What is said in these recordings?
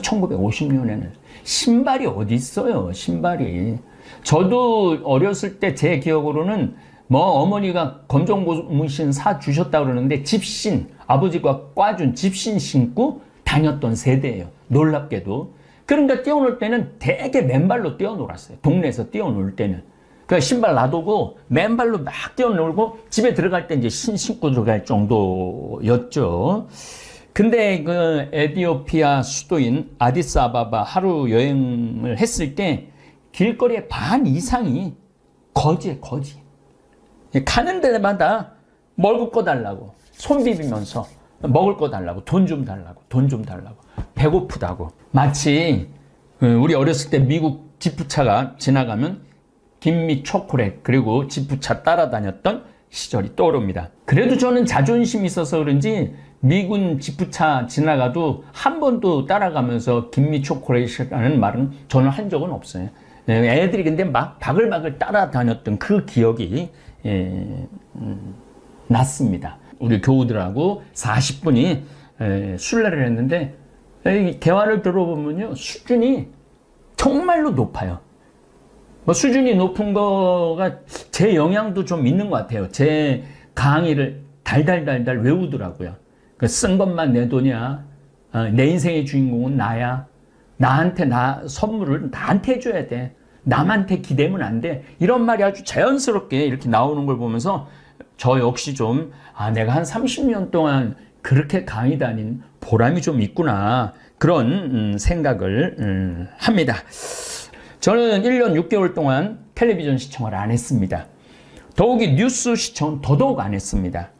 1950년에는 신발이 어디 있어요, 신발이. 저도 어렸을 때 제 기억으로는 뭐 어머니가 검정 고무신 사 주셨다 그러는데 집신, 아버지가 꽈준 집신 신고 다녔던 세대예요. 놀랍게도. 그러니까 뛰어놀 때는 되게 맨발로 뛰어놀았어요. 동네에서 뛰어놀 때는. 그러니까 신발 놔두고 맨발로 막 뛰어놀고 집에 들어갈 때 이제 신고 들어갈 정도였죠. 근데 그 에티오피아 수도인 아디스아바바 하루 여행을 했을 때 길거리의 반 이상이 거지에 거지. 가는 데마다 먹을 거 달라고 손 비비면서 먹을 거 달라고 돈 좀 달라고 돈 좀 달라고 배고프다고. 마치 우리 어렸을 때 미국 지프차가 지나가면 김미 초콜릿 그리고 지프차 따라다녔던 시절이 떠오릅니다. 그래도 저는 자존심이 있어서 그런지 미군 지프차 지나가도 한 번도 따라가면서 김미 초콜릿이라는 말은 저는 한 적은 없어요. 애들이 근데 막 바글바글 따라다녔던 그 기억이 났습니다. 우리 교우들하고 40분이 순례를 했는데 대화를 들어보면요, 수준이 정말로 높아요. 뭐 수준이 높은 거가 제 영향도 좀 있는 것 같아요. 제 강의를 달달달달 외우더라고요. 쓴 것만 내 돈이야. 내 인생의 주인공은 나야. 나한테 선물을 나한테 해줘야 돼. 남한테 기대면 안 돼. 이런 말이 아주 자연스럽게 이렇게 나오는 걸 보면서 저 역시 좀 내가 한 30년 동안 그렇게 강의 다닌 보람이 좀 있구나. 그런 생각을 합니다. 저는 1년 6개월 동안 텔레비전 시청을 안 했습니다. 더욱이 뉴스 시청은 더더욱 안 했습니다.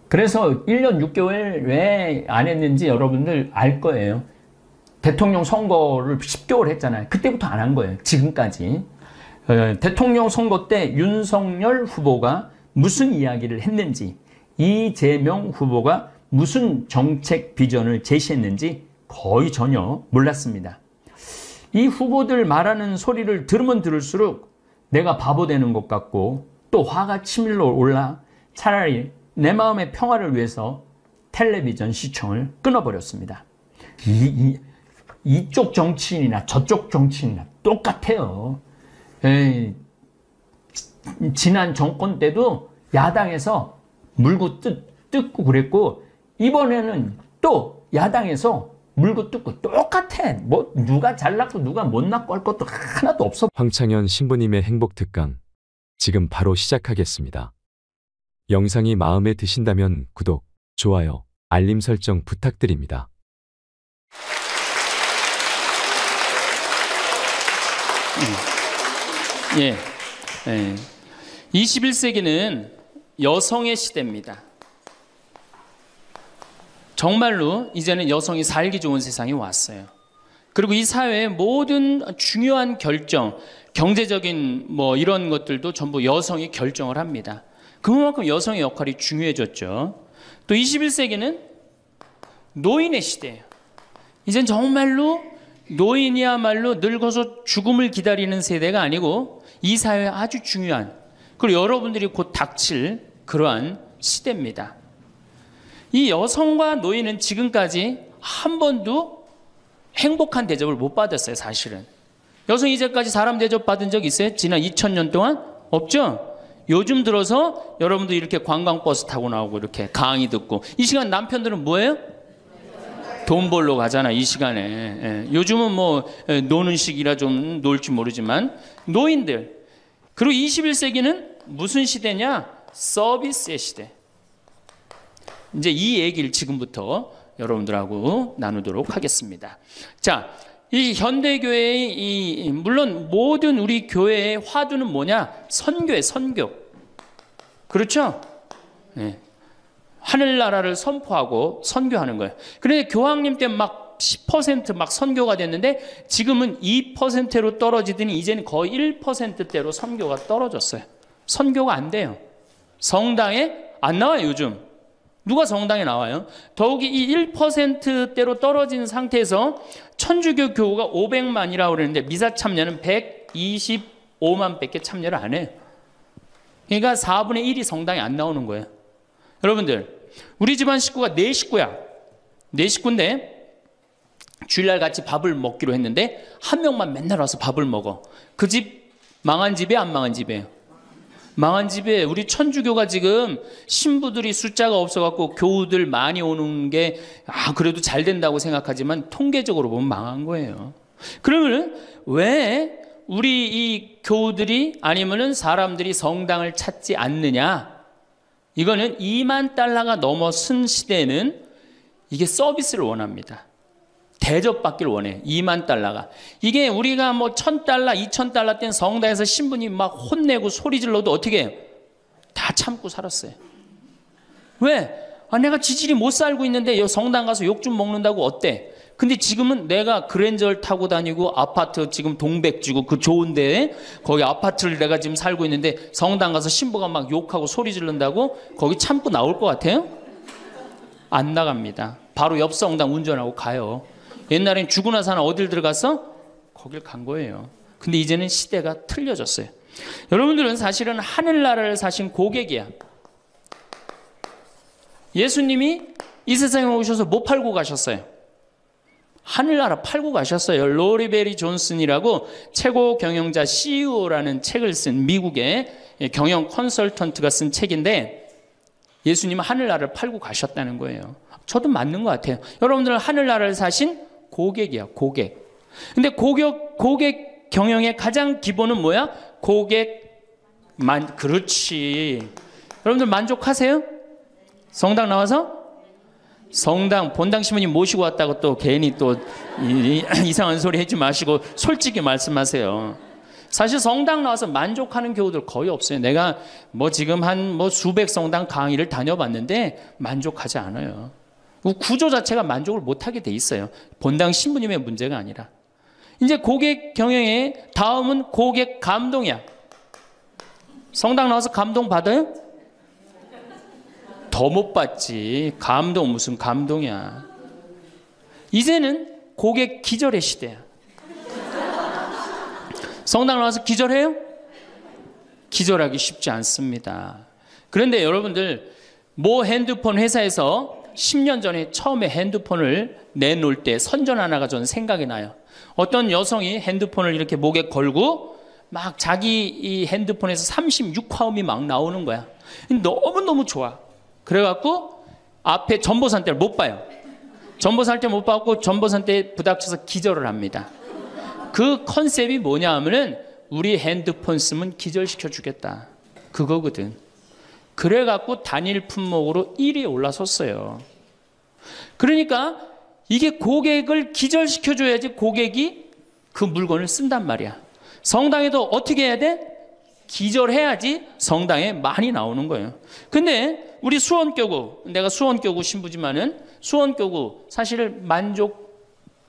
그래서 1년 6개월 왜 안 했는지 여러분들 알 거예요. 대통령 선거를 10개월 했잖아요. 그때부터 안 한 거예요. 지금까지. 대통령 선거 때 윤석열 후보가 무슨 이야기를 했는지, 이재명 후보가 무슨 정책 비전을 제시했는지 거의 전혀 몰랐습니다. 이 후보들 말하는 소리를 들으면 들을수록 내가 바보 되는 것 같고 또 화가 치밀러 올라 차라리 내 마음의 평화를 위해서 텔레비전 시청을 끊어버렸습니다. 이쪽 정치인이나 저쪽 정치인이나 똑같아요. 지난 정권 때도 야당에서 물고 뜯고 그랬고 이번에는 또 야당에서 물고 뜯고 똑같아. 뭐 누가 잘났고 누가 못났고 할 것도 하나도 없어. 황창현 신부님의 행복특강 지금 바로 시작하겠습니다. 영상이 마음에 드신다면 구독, 좋아요, 알림 설정 부탁드립니다. 예. 21세기는 여성의 시대입니다. 정말로 이제는 여성이 살기 좋은 세상이 왔어요. 그리고 이 사회의 모든 중요한 결정, 경제적인 뭐 이런 것들도 전부 여성이 결정을 합니다. 그만큼 여성의 역할이 중요해졌죠. 또 21세기는 노인의 시대예요. 이젠 정말로 노인이야말로 늙어서 죽음을 기다리는 세대가 아니고 이 사회에 아주 중요한, 그리고 여러분들이 곧 닥칠 그러한 시대입니다. 이 여성과 노인은 지금까지 한 번도 행복한 대접을 못 받았어요. 사실은 여성이 이제까지 사람 대접 받은 적 있어요? 지난 2000년 동안? 없죠? 요즘 들어서 여러분들 이렇게 관광버스 타고 나오고 이렇게 강의 듣고, 이 시간 남편들은 뭐예요? 돈 벌러 가잖아, 이 시간에. 요즘은 뭐 노는 시기라 좀 놀지 모르지만 노인들. 그리고 21세기는 무슨 시대냐? 서비스의 시대. 이제 이 얘기를 지금부터 여러분들하고 나누도록 하겠습니다. 자, 이 현대교회의 물론 모든 우리 교회의 화두는 뭐냐? 선교예요, 선교. 그렇죠? 네. 하늘나라를 선포하고 선교하는 거예요. 그런데 교황님 때 막 10% 막 선교가 됐는데 지금은 2%로 떨어지더니 이제는 거의 1%대로 선교가 떨어졌어요. 선교가 안 돼요. 성당에 안 나와요, 요즘. 누가 성당에 나와요? 더욱이 이 1%대로 떨어진 상태에서 천주교 교우가 500만이라고 그러는데 미사 참여는 125만 밖에 참여를 안 해요. 그러니까 4분의 1이 성당에 안 나오는 거예요. 여러분들, 우리 집안 식구가 4식구야. 4식구인데 주일날 같이 밥을 먹기로 했는데 한 명만 맨날 와서 밥을 먹어. 그 집 망한 집이에요, 안 망한 집이에요? 망한 집에 우리 천주교가 지금 신부들이 숫자가 없어갖고 교우들 많이 오는 게 그래도 잘 된다고 생각하지만 통계적으로 보면 망한 거예요. 그러면 왜 우리 이 교우들이 아니면은 사람들이 성당을 찾지 않느냐? 이거는 2만 달러가 넘어선 시대에는 이게 서비스를 원합니다. 대접받기를 원해. 2만 달러가. 이게 우리가 뭐 1,000달러, 2,000달러 땐 성당에서 신부님 막 혼내고 소리 질러도 어떻게 해요? 다 참고 살았어요. 왜? 내가 지질이 못 살고 있는데 성당 가서 욕 좀 먹는다고 어때? 근데 지금은 내가 그랜저를 타고 다니고 아파트 지금 동백지구 그 좋은 데에 거기 아파트를 내가 지금 살고 있는데 성당 가서 신부가 막 욕하고 소리 지른다고 거기 참고 나올 것 같아요? 안 나갑니다. 바로 옆 성당 운전하고 가요. 옛날엔 죽고 나서 하나 어딜 들어가서 거길 간 거예요. 근데 이제는 시대가 틀려졌어요. 여러분들은 사실은 하늘나라를 사신 고객이야. 예수님이 이 세상에 오셔서 뭐 팔고 가셨어요? 하늘나라 팔고 가셨어요. 로리 베리 존슨이라고 최고 경영자 CEO라는 책을 쓴 미국의 경영 컨설턴트가 쓴 책인데 예수님은 하늘나라를 팔고 가셨다는 거예요. 저도 맞는 것 같아요. 여러분들은 하늘나라를 사신 고객이야, 고객. 근데 고객 경영의 가장 기본은 뭐야? 그렇지. 여러분들 만족하세요? 성당 나와서? 성당, 본당 신부님 모시고 왔다고 또 괜히 또 이상한 소리 하지 마시고 솔직히 말씀하세요. 사실 성당 나와서 만족하는 교우들 거의 없어요. 내가 뭐 지금 한 수백 성당 강의를 다녀봤는데 만족하지 않아요. 구조 자체가 만족을 못하게 돼 있어요. 본당 신부님의 문제가 아니라. 이제 고객 경영의 다음은 고객 감동이야. 성당 나와서 감동 받아요? 더 못 받지. 감동 무슨 감동이야. 이제는 고객 기절의 시대야. 성당 나와서 기절해요? 기절하기 쉽지 않습니다. 그런데 여러분들 핸드폰 회사에서 10년 전에 처음에 핸드폰을 내놓을 때 선전 하나가 저는 생각이 나요. 어떤 여성이 핸드폰을 이렇게 목에 걸고 막 자기 이 핸드폰에서 36화음이 막 나오는 거야. 너무너무 좋아. 그래갖고 앞에 전보산대를 못 봐요. 전보산대 못 받고 전보산대에 부닥쳐서 기절을 합니다. 그 컨셉이 뭐냐 하면은 우리 핸드폰 쓰면 기절시켜 주겠다. 그거거든. 그래갖고 단일 품목으로 1위에 올라섰어요. 그러니까 이게 고객을 기절시켜줘야지 고객이 그 물건을 쓴단 말이야. 성당에도 어떻게 해야 돼? 기절해야지 성당에 많이 나오는 거예요. 근데 우리 수원교구, 내가 수원교구 신부지만은 수원교구 사실 만족,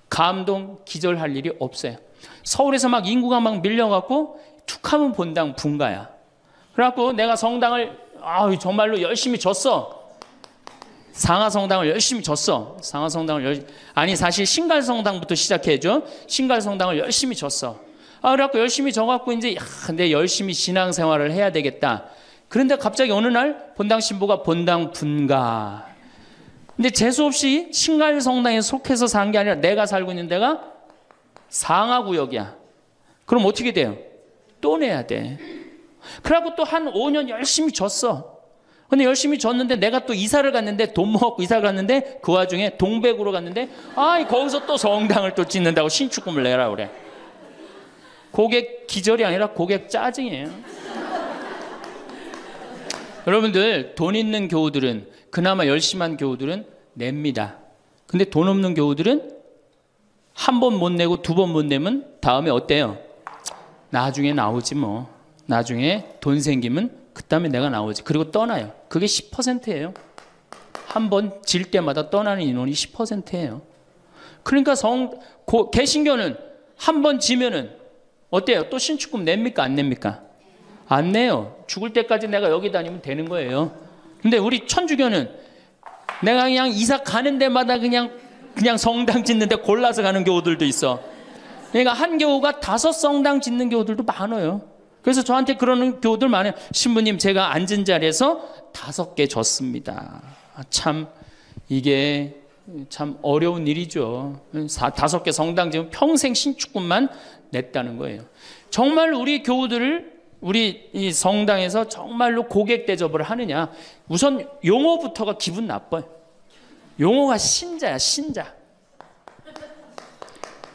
감동, 기절할 일이 없어요. 서울에서 막 인구가 막 밀려갖고 툭하면 본당 분가야. 그래갖고 내가 성당을 정말로 열심히 줬어. 상하성당을 열심히 줬어. 사실 신갈성당부터 시작해줘. 신갈성당을 열심히 줬어. 그래갖고 열심히 져갖고 이제 근데 열심히 신앙생활을 해야 되겠다. 그런데 갑자기 어느 날 본당 신부가 본당 분가. 근데 재수없이 신갈성당에 속해서 산 게 아니라 내가 살고 있는 데가 상하구역이야. 그럼 어떻게 돼요? 또 내야 돼. 그래갖고 또 한 5년 열심히 줬어. 근데 열심히 줬는데 내가 또 이사를 갔는데 돈 모았고 이사를 갔는데 그 와중에 동백으로 갔는데 거기서 또 성당을 또 짓는다고 신축금을 내라 그래. 고객 기절이 아니라 고객 짜증이에요. 여러분들 돈 있는 교우들은 그나마 열심한 교우들은 냅니다. 근데 돈 없는 교우들은 한 번 못 내고 두 번 못 내면 다음에 어때요? 나중에 나오지 뭐. 나중에 돈 생기면 그다음에 내가 나오지. 그리고 떠나요. 그게 10%예요. 한 번 질 때마다 떠나는 인원이 10%예요. 그러니까 개신교는 한 번 지면은 어때요? 또 신축금 냅니까? 안 냅니까? 안 내요. 죽을 때까지 내가 여기 다니면 되는 거예요. 근데 우리 천주교는 내가 그냥 이사 가는 데마다 그냥 성당 짓는데 골라서 가는 교우들도 있어. 그러니까 한 교우가 5 성당 짓는 교우들도 많아요. 그래서 저한테 그러는 교우들 많아요. 신부님 제가 앉은 자리에서 5개 줬습니다. 참 이게 참 어려운 일이죠. 5개 성당 지금 평생 신축금만 냈다는 거예요. 정말 우리 교우들을 우리 이 성당에서 정말로 고객 대접을 하느냐. 우선 용어부터가 기분 나빠요. 용어가 신자야, 신자.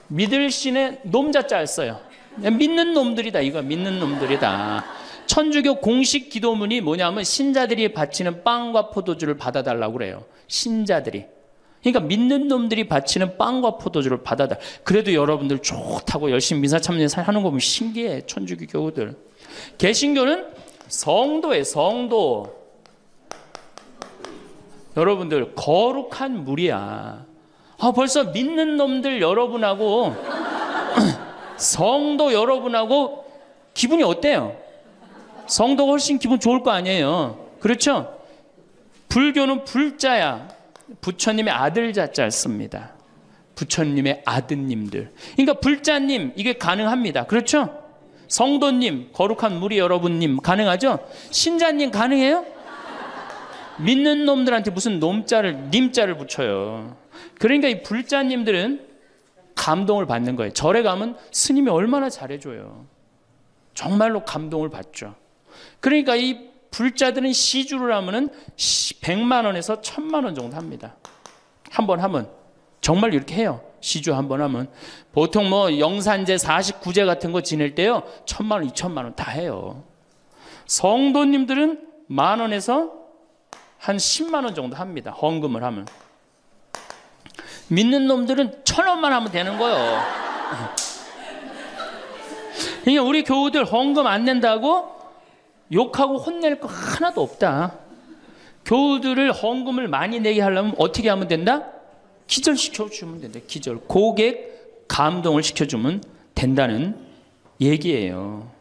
믿을 신의 놈자자를 써요. 믿는 놈들이다, 이거 믿는 놈들이다. 천주교 공식 기도문이 뭐냐면 신자들이 바치는 빵과 포도주를 받아달라고 그래요. 신자들이. 그러니까 믿는 놈들이 바치는 빵과 포도주를 받아달라. 그래도 여러분들 좋다고 열심히 미사 참여하는 거 보면 신기해. 천주교 교우들. 개신교는 성도예요. 성도. 여러분들 거룩한 물이야. 벌써 믿는 놈들 여러분하고 성도 여러분하고 기분이 어때요? 성도가 훨씬 기분 좋을 거 아니에요. 그렇죠? 불교는 불자야. 부처님의 아들 자자를 씁니다. 부처님의 아드님들. 그러니까 불자님 이게 가능합니다. 그렇죠? 성도님, 거룩한 무리 여러분님 가능하죠? 신자님 가능해요? 믿는 놈들한테 무슨 놈자를 님자를 붙여요. 그러니까 이 불자님들은 감동을 받는 거예요. 절에 가면 스님이 얼마나 잘해줘요. 정말로 감동을 받죠. 그러니까 이 불자들은 시주를 하면은 100만 원에서 1000만 원 정도 합니다. 한 번 하면. 정말 이렇게 해요. 시주 한 번 하면. 보통 뭐 영산제 49제 같은 거 지낼 때요. 1000만 원, 2000만 원 다 해요. 성도님들은 10,000원에서 한 10만 원 정도 합니다. 헌금을 하면. 믿는 놈들은 1,000원만 하면 되는 거예요. 그러니까 우리 교우들 헌금 안 낸다고 욕하고 혼낼 거 하나도 없다. 교우들을 헌금을 많이 내게 하려면 어떻게 하면 된다? 기절시켜주면 된다. 기절. 고객 감동을 시켜주면 된다는 얘기예요.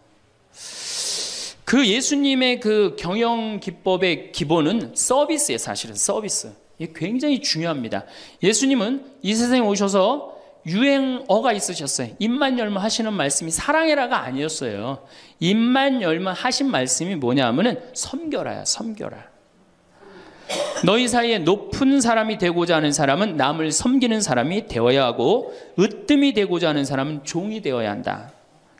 그 예수님의 그 경영 기법의 기본은 서비스예요. 사실은 서비스. 이게 굉장히 중요합니다. 예수님은 이 세상에 오셔서 유행어가 있으셨어요. 입만 열면 하시는 말씀이 사랑해라가 아니었어요. 입만 열면 하신 말씀이 뭐냐면은 섬겨라야, 섬겨라. 너희 사이에 높은 사람이 되고자 하는 사람은 남을 섬기는 사람이 되어야 하고 으뜸이 되고자 하는 사람은 종이 되어야 한다.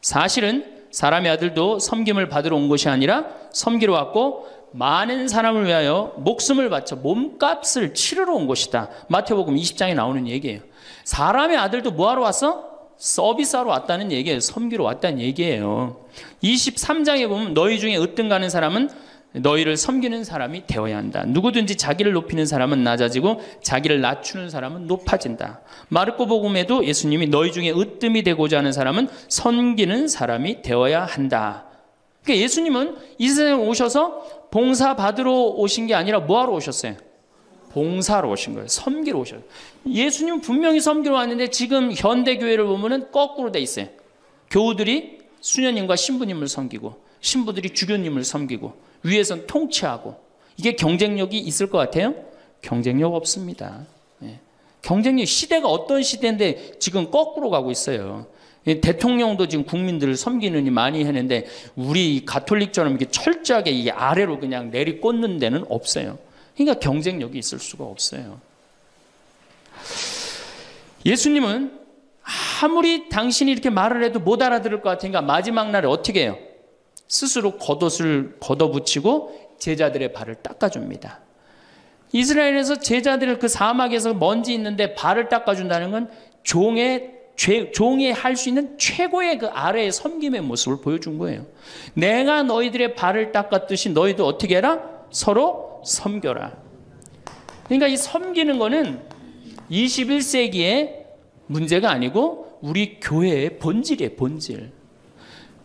사실은 사람의 아들도 섬김을 받으러 온 것이 아니라 섬기러 왔고 많은 사람을 위하여 목숨을 바쳐 몸값을 치르러 온 것이다. 마태복음 20장에 나오는 얘기예요. 사람의 아들도 뭐하러 왔어? 서비스하러 왔다는 얘기예요. 섬기러 왔다는 얘기예요. 23장에 보면 너희 중에 으뜸 가는 사람은 너희를 섬기는 사람이 되어야 한다. 누구든지 자기를 높이는 사람은 낮아지고 자기를 낮추는 사람은 높아진다. 마르코 복음에도 예수님이 너희 중에 으뜸이 되고자 하는 사람은 섬기는 사람이 되어야 한다. 그러니까 예수님은 이 세상에 오셔서 봉사 받으러 오신 게 아니라 뭐하러 오셨어요? 봉사로 오신 거예요. 섬기러 오셨어요. 예수님은 분명히 섬기러 왔는데 지금 현대교회를 보면은 거꾸로 돼 있어요. 교우들이 수녀님과 신부님을 섬기고 신부들이 주교님을 섬기고 위에선 통치하고. 이게 경쟁력이 있을 것 같아요? 경쟁력 없습니다. 경쟁력, 시대가 어떤 시대인데 지금 거꾸로 가고 있어요. 대통령도 지금 국민들을 섬기느니 많이 했는데 우리 가톨릭처럼 이렇게 철저하게 이게 아래로 그냥 내리꽂는 데는 없어요. 그러니까 경쟁력이 있을 수가 없어요. 예수님은 아무리 당신이 이렇게 말을 해도 못 알아들을 것 같으니까 마지막 날에 어떻게 해요? 스스로 겉옷을 걷어붙이고 제자들의 발을 닦아줍니다. 이스라엘에서 제자들을 그 사막에서 먼지 있는데 발을 닦아준다는 건 종이 할 수 있는 최고의 그 아래의 섬김의 모습을 보여준 거예요. 내가 너희들의 발을 닦았듯이 너희도 어떻게 해라? 서로 섬겨라. 그러니까 이 섬기는 거는 21세기의 문제가 아니고 우리 교회의 본질이에요. 본질.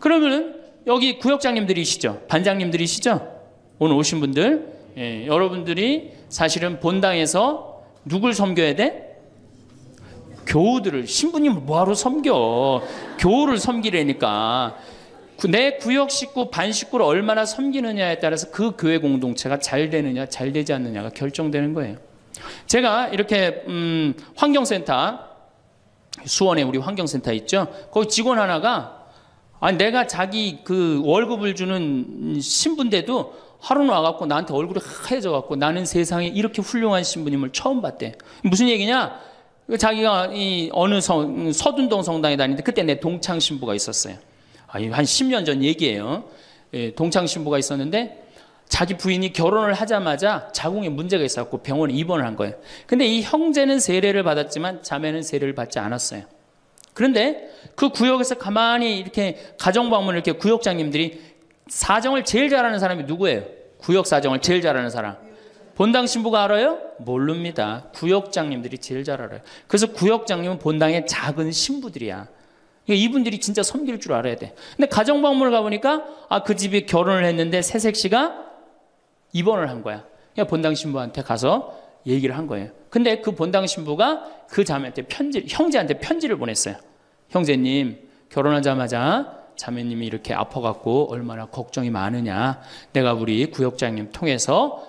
그러면은 여기 구역장님들이시죠? 반장님들이시죠? 오늘 오신 분들, 여러분들이 사실은 본당에서 누굴 섬겨야 돼? 교우들을. 신부님을 뭐하러 섬겨? 교우를 섬기라니까. 내 구역 식구, 반 식구를 얼마나 섬기느냐에 따라서 그 교회 공동체가 잘 되느냐, 잘 되지 않느냐가 결정되는 거예요. 제가 이렇게 환경센터, 수원에 우리 환경센터 있죠? 거기 직원 하나가 내가 자기 그 월급을 주는 신부인데도 하루는 와갖고 나한테 얼굴이 하얘져갖고 나는 세상에 이렇게 훌륭한 신부님을 처음 봤대. 무슨 얘기냐? 자기가 이 어느 서둔동 성당에 다니는데 그때 내 동창 신부가 있었어요. 한 10년 전 얘기예요. 예, 동창 신부가 있었는데 자기 부인이 결혼을 하자마자 자궁에 문제가 있었고 병원에 입원을 한 거예요. 근데 이 형제는 세례를 받았지만 자매는 세례를 받지 않았어요. 그런데 그 구역에서 가만히 이렇게 가정방문을 이렇게 구역장님들이 사정을 제일 잘하는 사람이 누구예요? 구역 사정을 제일 잘하는 사람. 본당 신부가 알아요? 모릅니다. 구역장님들이 제일 잘 알아요. 그래서 구역장님은 본당의 작은 신부들이야. 이분들이 진짜 섬길 줄 알아야 돼. 근데 가정방문을 가보니까 그 집이 결혼을 했는데 새색시가 입원을 한 거야. 그냥 본당 신부한테 가서 얘기를 한 거예요. 근데 그 본당 신부가 그 자매한테 형제한테 편지를 보냈어요. 형제님, 결혼하자마자 자매님이 이렇게 아파갖고 얼마나 걱정이 많으냐. 내가 우리 구역장님 통해서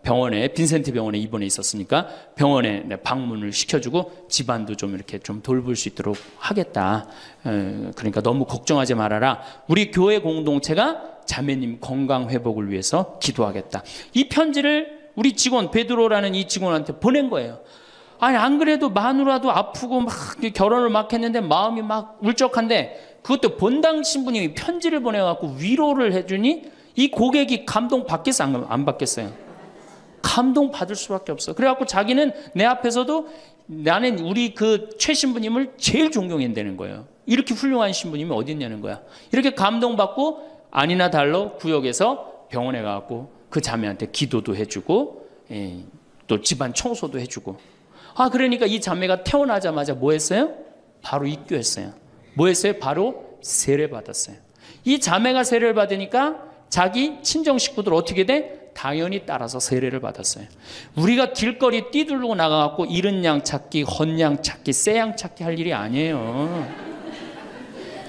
병원에, 빈센트 병원에 입원해 있었으니까 병원에 방문을 시켜주고 집안도 좀 이렇게 좀 돌볼 수 있도록 하겠다. 그러니까 너무 걱정하지 말아라. 우리 교회 공동체가 자매님 건강 회복을 위해서 기도하겠다. 이 편지를 우리 직원 베드로라는 이 직원한테 보낸 거예요. 아니 안 그래도 마누라도 아프고 막 결혼을 막 했는데 마음이 막 울적한데 그것도 본당 신부님이 편지를 보내갖고 위로를 해주니 이 고객이 감동 받겠어 안 받겠어요? 감동 받을 수밖에 없어. 그래갖고 자기는 내 앞에서도 나는 우리 그 최 신부님을 제일 존경한다는 거예요. 이렇게 훌륭한 신부님이 어디 있냐는 거야. 이렇게 감동받고 아니나 달러 구역에서 병원에 가갖고 그 자매한테 기도도 해주고 또 집안 청소도 해주고. 그러니까 이 자매가 태어나자마자 뭐 했어요? 바로 입교했어요. 뭐 했어요? 바로 세례 받았어요. 이 자매가 세례를 받으니까 자기 친정 식구들 어떻게 돼? 당연히 따라서 세례를 받았어요. 우리가 길거리 뛰들고 나가갖고 이른 양 찾기, 헌 양 찾기, 새 양 찾기 할 일이 아니에요.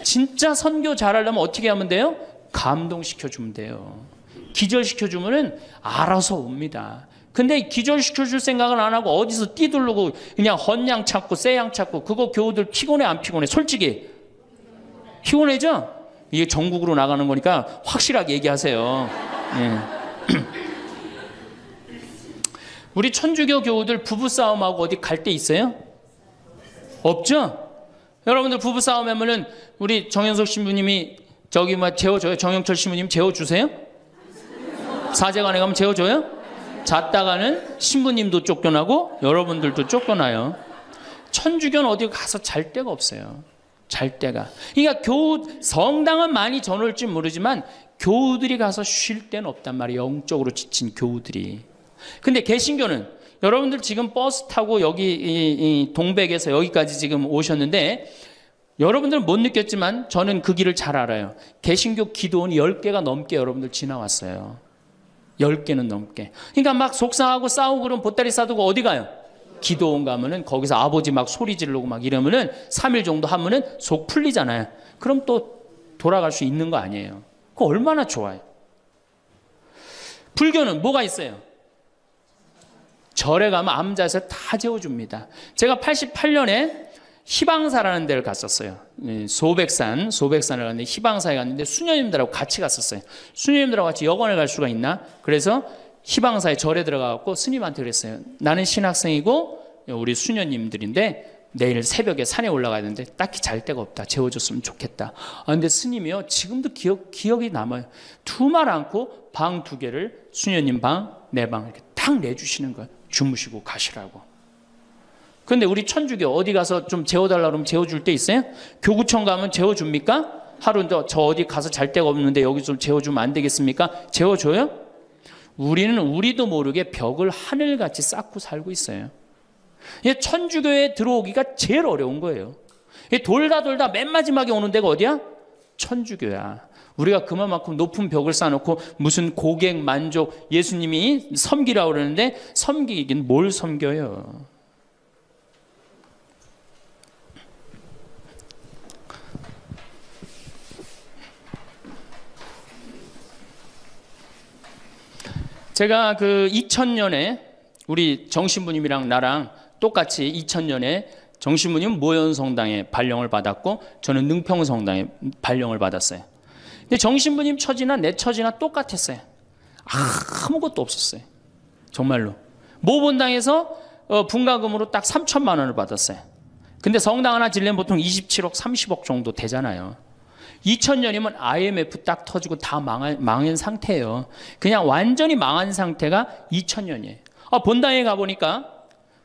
진짜 선교 잘하려면 어떻게 하면 돼요? 감동시켜주면 돼요. 기절시켜주면은 알아서 옵니다. 근데 기절시켜줄 생각은 안 하고 어디서 뛰들르고 그냥 헌양 찾고 새 양 찾고 그거 교우들 피곤해 안 피곤해? 솔직히 피곤해죠? 이게 전국으로 나가는 거니까 확실하게 얘기하세요. 예. 우리 천주교 교우들 부부싸움하고 어디 갈 데 있어요? 없죠? 여러분들 부부싸움 하면은 우리 정현석 신부님이 저기 재워줘요? 정영철 신부님 재워주세요? 사제관에 가면 재워줘요? 잤다가는 신부님도 쫓겨나고 여러분들도 쫓겨나요. 천주교는 어디 가서 잘 데가 없어요. 잘 데가. 그러니까 성당은 많이 저놀지 모르지만 교우들이 가서 쉴 데는 없단 말이에요. 영적으로 지친 교우들이. 근데 개신교는 여러분들 지금 버스 타고 여기 이 동백에서 여기까지 지금 오셨는데 여러분들은 못 느꼈지만 저는 그 길을 잘 알아요. 개신교 기도원이 10개가 넘게 여러분들 지나왔어요. 10개는 넘게. 그러니까 막 속상하고 싸우고 그러면 보따리 싸두고 어디 가요? 기도원 가면은 거기서 아버지 막 소리 지르고 막 이러면은 3일 정도 하면은 속 풀리잖아요. 그럼 또 돌아갈 수 있는 거 아니에요. 그거 얼마나 좋아요. 불교는 뭐가 있어요? 절에 가면 암자에서 다 재워줍니다. 제가 88년에 희방사라는 데를 갔었어요. 소백산을 갔는데 희방사에 갔는데 수녀님들하고 같이 갔었어요. 수녀님들하고 같이 여관에 갈 수가 있나? 그래서 희방사에 절에 들어가고 스님한테 그랬어요. 나는 신학생이고 우리 수녀님들인데 내일 새벽에 산에 올라가야 되는데 딱히 잘 데가 없다. 재워줬으면 좋겠다. 근데 스님이요 지금도 기억이 남아요. 두말 않고 방 2개를 수녀님 방, 내 방 이렇게 딱 내주시는 거예요. 주무시고 가시라고. 근데 우리 천주교 어디 가서 좀 재워달라 그러면 재워줄 데 있어요? 교구청 가면 재워줍니까? 하루 저 어디 가서 잘 데가 없는데 여기 좀 재워주면 안 되겠습니까? 재워줘요? 우리는 우리도 모르게 벽을 하늘같이 쌓고 살고 있어요. 천주교에 들어오기가 제일 어려운 거예요. 돌다 맨 마지막에 오는 데가 어디야? 천주교야. 우리가 그만큼 높은 벽을 쌓아놓고 무슨 고객 만족 예수님이 섬기라고 그러는데 섬기긴 뭘 섬겨요. 제가 그 2000년에 우리 정신부님이랑 나랑 똑같이 2000년에 정신부님 모현성당에 발령을 받았고 저는 능평성당에 발령을 받았어요. 근데 정신부님 처지나 내 처지나 똑같았어요. 아무것도 없었어요. 정말로. 모본당에서 분가금으로 딱 3천만 원을 받았어요. 근데 성당 하나 지려면 보통 27억, 30억 정도 되잖아요. 2000년이면 IMF 딱 터지고 다 망한 상태예요. 그냥 완전히 망한 상태가 2000년이에요. 본당에 가보니까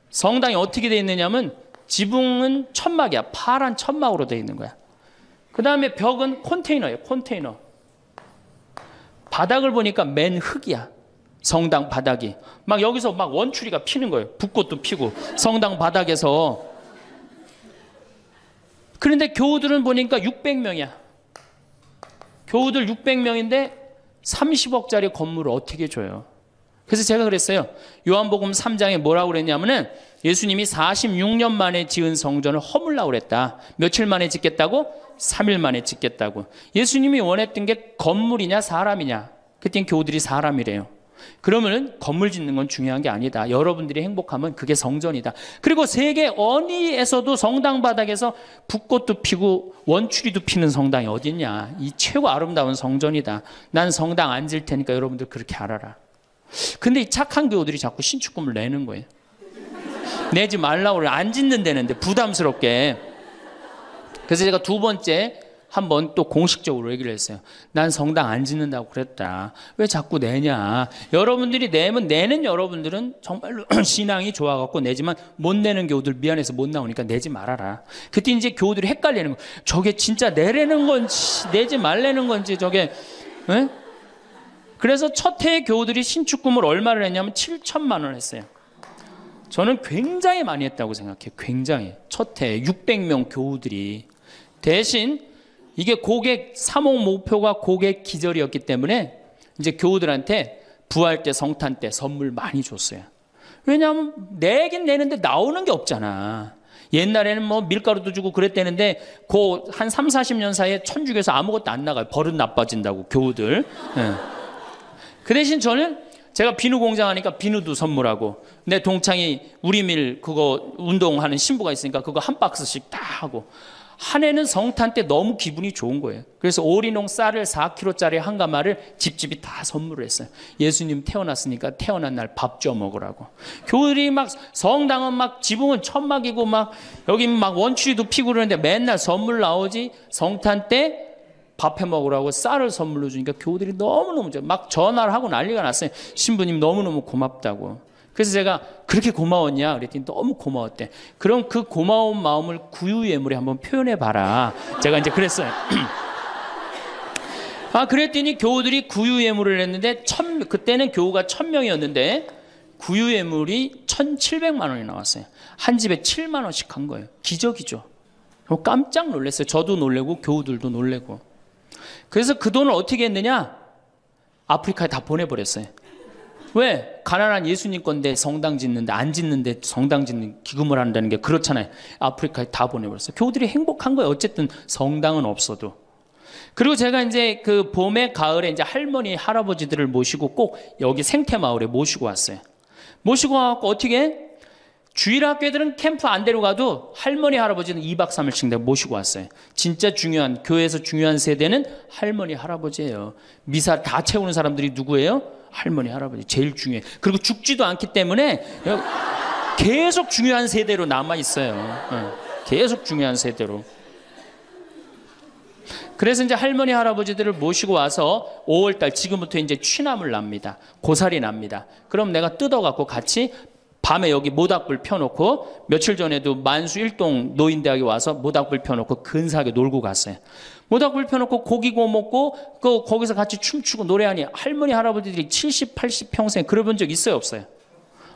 성당이 어떻게 돼 있느냐면 지붕은 천막이야. 파란 천막으로 돼 있는 거야. 그 다음에 벽은 컨테이너예요. 컨테이너. 바닥을 보니까 맨 흙이야. 성당 바닥이. 막 여기서 막 원추리가 피는 거예요. 붓꽃도 피고 성당 바닥에서. 그런데 교우들은 보니까 600명이야. 교우들 600명인데 30억짜리 건물을 어떻게 줘요? 그래서 제가 그랬어요. 요한복음 3장에 뭐라고 그랬냐면은 예수님이 46년 만에 지은 성전을 허물라고 그랬다. 며칠 만에 짓겠다고? 3일 만에 짓겠다고. 예수님이 원했던 게 건물이냐 사람이냐? 그땐 교우들이 사람이래요. 그러면은 건물 짓는 건 중요한 게 아니다. 여러분들이 행복하면 그게 성전이다. 그리고 세계 어디에서도 성당 바닥에서 붓꽃도 피고 원추리도 피는 성당이 어딨냐. 이 최고 아름다운 성전이다. 난 성당 안 질 테니까 여러분들 그렇게 알아라. 근데 이 착한 교우들이 자꾸 신축금을 내는 거예요. 내지 말라고 그래. 안 짓는다는데 부담스럽게. 그래서 제가 두 번째 한번 또 공식적으로 얘기를 했어요. 난 성당 안 짓는다고 그랬다. 왜 자꾸 내냐. 여러분들이 내면 내는 여러분들은 정말로 신앙이 좋아갖고 내지만 못 내는 교우들 미안해서 못 나오니까 내지 말아라. 그때 이제 교우들이 헷갈리는 거. 저게 진짜 내라는 건지 내지 말라는 건지 저게. 에? 그래서 첫 해에 교우들이 신축금을 얼마를 했냐면 7천만 원 했어요. 저는 굉장히 많이 했다고 생각해요. 굉장히. 첫 해에 600명 교우들이. 대신 이게 고객 사목 목표가 고객 기절이었기 때문에 이제 교우들한테 부활 때 성탄 때 선물 많이 줬어요. 왜냐하면 내긴 내는데 나오는 게 없잖아. 옛날에는 뭐 밀가루도 주고 그랬대는데 그 한 3, 40년 사이에 천주교에서 아무것도 안 나가요. 버릇 나빠진다고 교우들. 네. 그 대신 저는 제가 비누 공장 하니까 비누도 선물하고 내 동창이 우리밀 그거 운동하는 신부가 있으니까 그거 한 박스씩 다 하고 한 해는 성탄 때 너무 기분이 좋은 거예요. 그래서 오리농 쌀을 4kg짜리 한 가마를 집집이 다 선물을 했어요. 예수님 태어났으니까 태어난 날 밥 줘 먹으라고. 교우들이 막 성당은 막 지붕은 천막이고 막 여기 막 원추리도 피고 그러는데 맨날 선물 나오지. 성탄 때 밥 해 먹으라고 쌀을 선물로 주니까 교우들이 너무너무 막 전화를 하고 난리가 났어요. 신부님 너무너무 고맙다고. 그래서 제가 그렇게 고마웠냐 그랬더니 너무 고마웠대. 그럼 그 고마운 마음을 구유예물에 한번 표현해 봐라. 제가 이제 그랬어요. 그랬더니 교우들이 구유예물을 했는데 그때는 교우가 1000명이었는데 구유예물이 1700만 원이 나왔어요. 한 집에 7만 원씩 한 거예요. 기적이죠. 깜짝 놀랐어요. 저도 놀래고 교우들도 놀래고. 그래서 그 돈을 어떻게 했느냐? 아프리카에 다 보내버렸어요. 왜? 가난한 예수님 건데 성당 짓는데 안 짓는데 성당 짓는 기금을 한다는 게 그렇잖아요. 아프리카에 다 보내버렸어요. 교우들이 행복한 거예요. 어쨌든 성당은 없어도. 그리고 제가 이제 그 봄에 가을에 이제 할머니 할아버지들을 모시고 꼭 여기 생태마을에 모시고 왔어요. 모시고 와갖고 어떻게? 주일학교들은 캠프 안 데려가도 할머니 할아버지는 2박 3일씩 내가 모시고 왔어요. 진짜 중요한 교회에서 중요한 세대는 할머니 할아버지예요. 미사 다 채우는 사람들이 누구예요? 할머니 할아버지 제일 중요해. 그리고 죽지도 않기 때문에 계속 중요한 세대로 남아 있어요. 계속 중요한 세대로. 그래서 이제 할머니 할아버지들을 모시고 와서 5월달 지금부터 이제 취나물 납니다. 고사리 납니다. 그럼 내가 뜯어갖고 같이 밤에 여기 모닥불 펴놓고 며칠 전에도 만수 일동 노인대학에 와서 모닥불 펴놓고 근사하게 놀고 갔어요. 모닥불 펴놓고 고기 구워 먹고 거기서 같이 춤추고 노래하니 할머니 할아버지들이 70, 80 평생 그래본 적 있어요 없어요?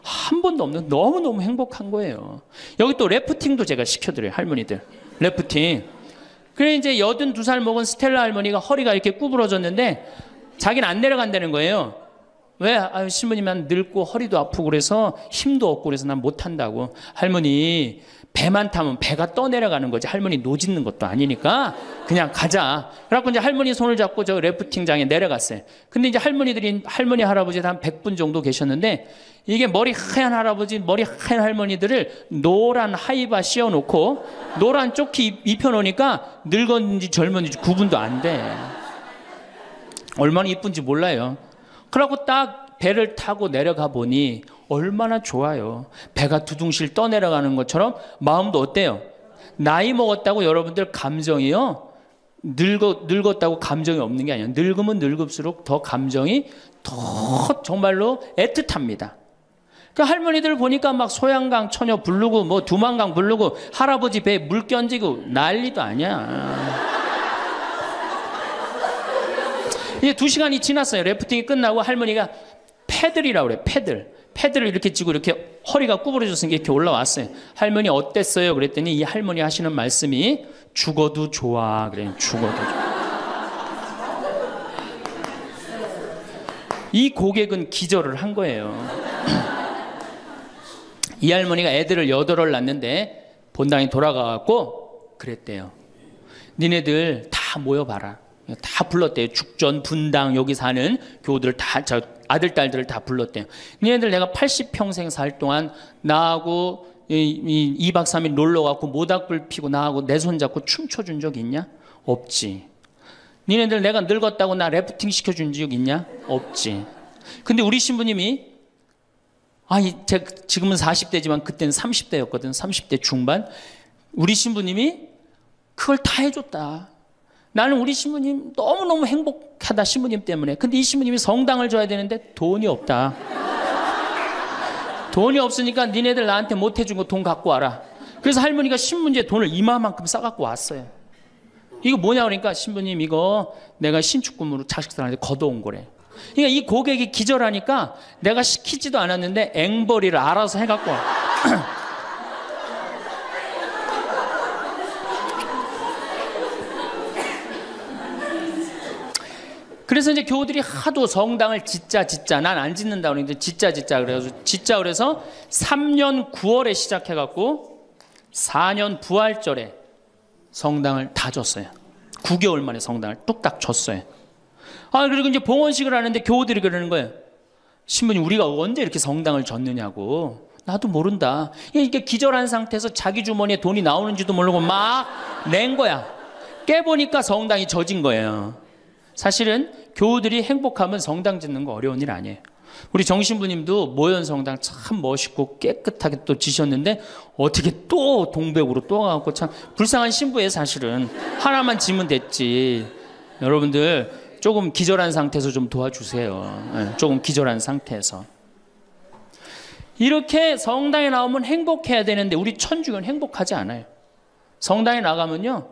한 번도 없는 너무너무 행복한 거예요. 여기 또 래프팅도 제가 시켜드려요. 할머니들 래프팅. 그래 이제 82살 먹은 스텔라 할머니가 허리가 이렇게 구부러졌는데 자기는 안 내려간다는 거예요. 왜? 신부님 난 늙고 허리도 아프고 그래서 힘도 없고 그래서 난 못한다고. 할머니 배만 타면 배가 떠내려가는 거지 할머니 노짓는 것도 아니니까 그냥 가자. 그래갖고 이제 할머니 손을 잡고 저 래프팅장에 내려갔어요. 근데 이제 할머니 할아버지 한 100분 정도 계셨는데 이게 머리 하얀 할아버지 머리 하얀 할머니들을 노란 하이바 씌워놓고 노란 조끼 입혀놓으니까 늙었는지 젊었는지 구분도 안 돼. 얼마나 이쁜지 몰라요. 그러고 딱 배를 타고 내려가 보니 얼마나 좋아요. 배가 두둥실 떠내려가는 것처럼 마음도 어때요? 나이 먹었다고 여러분들 감정이요, 늙었다고 감정이 없는 게 아니에요. 늙으면 늙을수록 더 감정이 더 정말로 애틋합니다. 그 할머니들 보니까 막 소양강 처녀 부르고 뭐 두만강 부르고 할아버지 배에 물 끼얹고 난리도 아니야. 이제 2시간이 지났어요. 래프팅이 끝나고 할머니가 패들이라고 그래. 패들을 이렇게 쥐고 이렇게 허리가 구부러졌으니까 이렇게 올라왔어요. 할머니 어땠어요? 그랬더니 이 할머니 하시는 말씀이 죽어도 좋아. 그래요. 죽어도 좋아. 이 고객은 기절을 한 거예요. 이 할머니가 애들을 8을 낳는데 본당에 돌아가갖고 그랬대요. 니네들 다 모여봐라. 다 불렀대요. 죽전, 분당, 여기 사는 교우들 다, 저 아들, 딸들을 다 불렀대요. 니네들 내가 80평생 살 동안 나하고 2박 3일 놀러 가고 모닥불 피고 나하고 내 손 잡고 춤춰준 적 있냐? 없지. 니네들 내가 늙었다고 나 래프팅 시켜준 적 있냐? 없지. 근데 우리 신부님이 제가 지금은 40대지만 그때는 30대였거든. 30대 중반. 우리 신부님이 그걸 다 해줬다. 나는 우리 신부님 너무너무 행복하다, 신부님 때문에. 근데 이 신부님이 성당을 줘야 되는데 돈이 없다. 돈이 없으니까 니네들 나한테 못 해준 거 돈 갖고 와라. 그래서 할머니가 신문지에 돈을 이만큼 싸갖고 왔어요. 이거 뭐냐 그러니까 신부님 이거 내가 신축금으로 자식들한테 걷어온 거래. 그러니까 이 고객이 기절하니까 내가 시키지도 않았는데 앵벌이를 알아서 해갖고 와. 그래서 이제 교우들이 하도 성당을 짓자 난 안 짓는다 그러는데 짓자 그래서 3년 9월에 시작해갖고 4년 부활절에 성당을 다 줬어요. 9개월 만에 성당을 뚝딱 줬어요. 그리고 이제 봉헌식을 하는데 교우들이 그러는 거예요. 신부님 우리가 언제 이렇게 성당을 줬느냐고. 나도 모른다. 이렇게 기절한 상태에서 자기 주머니에 돈이 나오는지도 모르고 막 낸 거야. 깨보니까 성당이 젖은 거예요. 사실은 교우들이 행복하면 성당 짓는 거 어려운 일 아니에요. 우리 정신부님도 모현 성당 참 멋있고 깨끗하게 또 지셨는데 어떻게 또 동백으로 또 가고 참 불쌍한 신부예요. 사실은 하나만 지면 됐지. 여러분들 조금 기절한 상태에서 좀 도와주세요. 조금 기절한 상태에서. 이렇게 성당에 나오면 행복해야 되는데 우리 천주교는 행복하지 않아요. 성당에 나가면요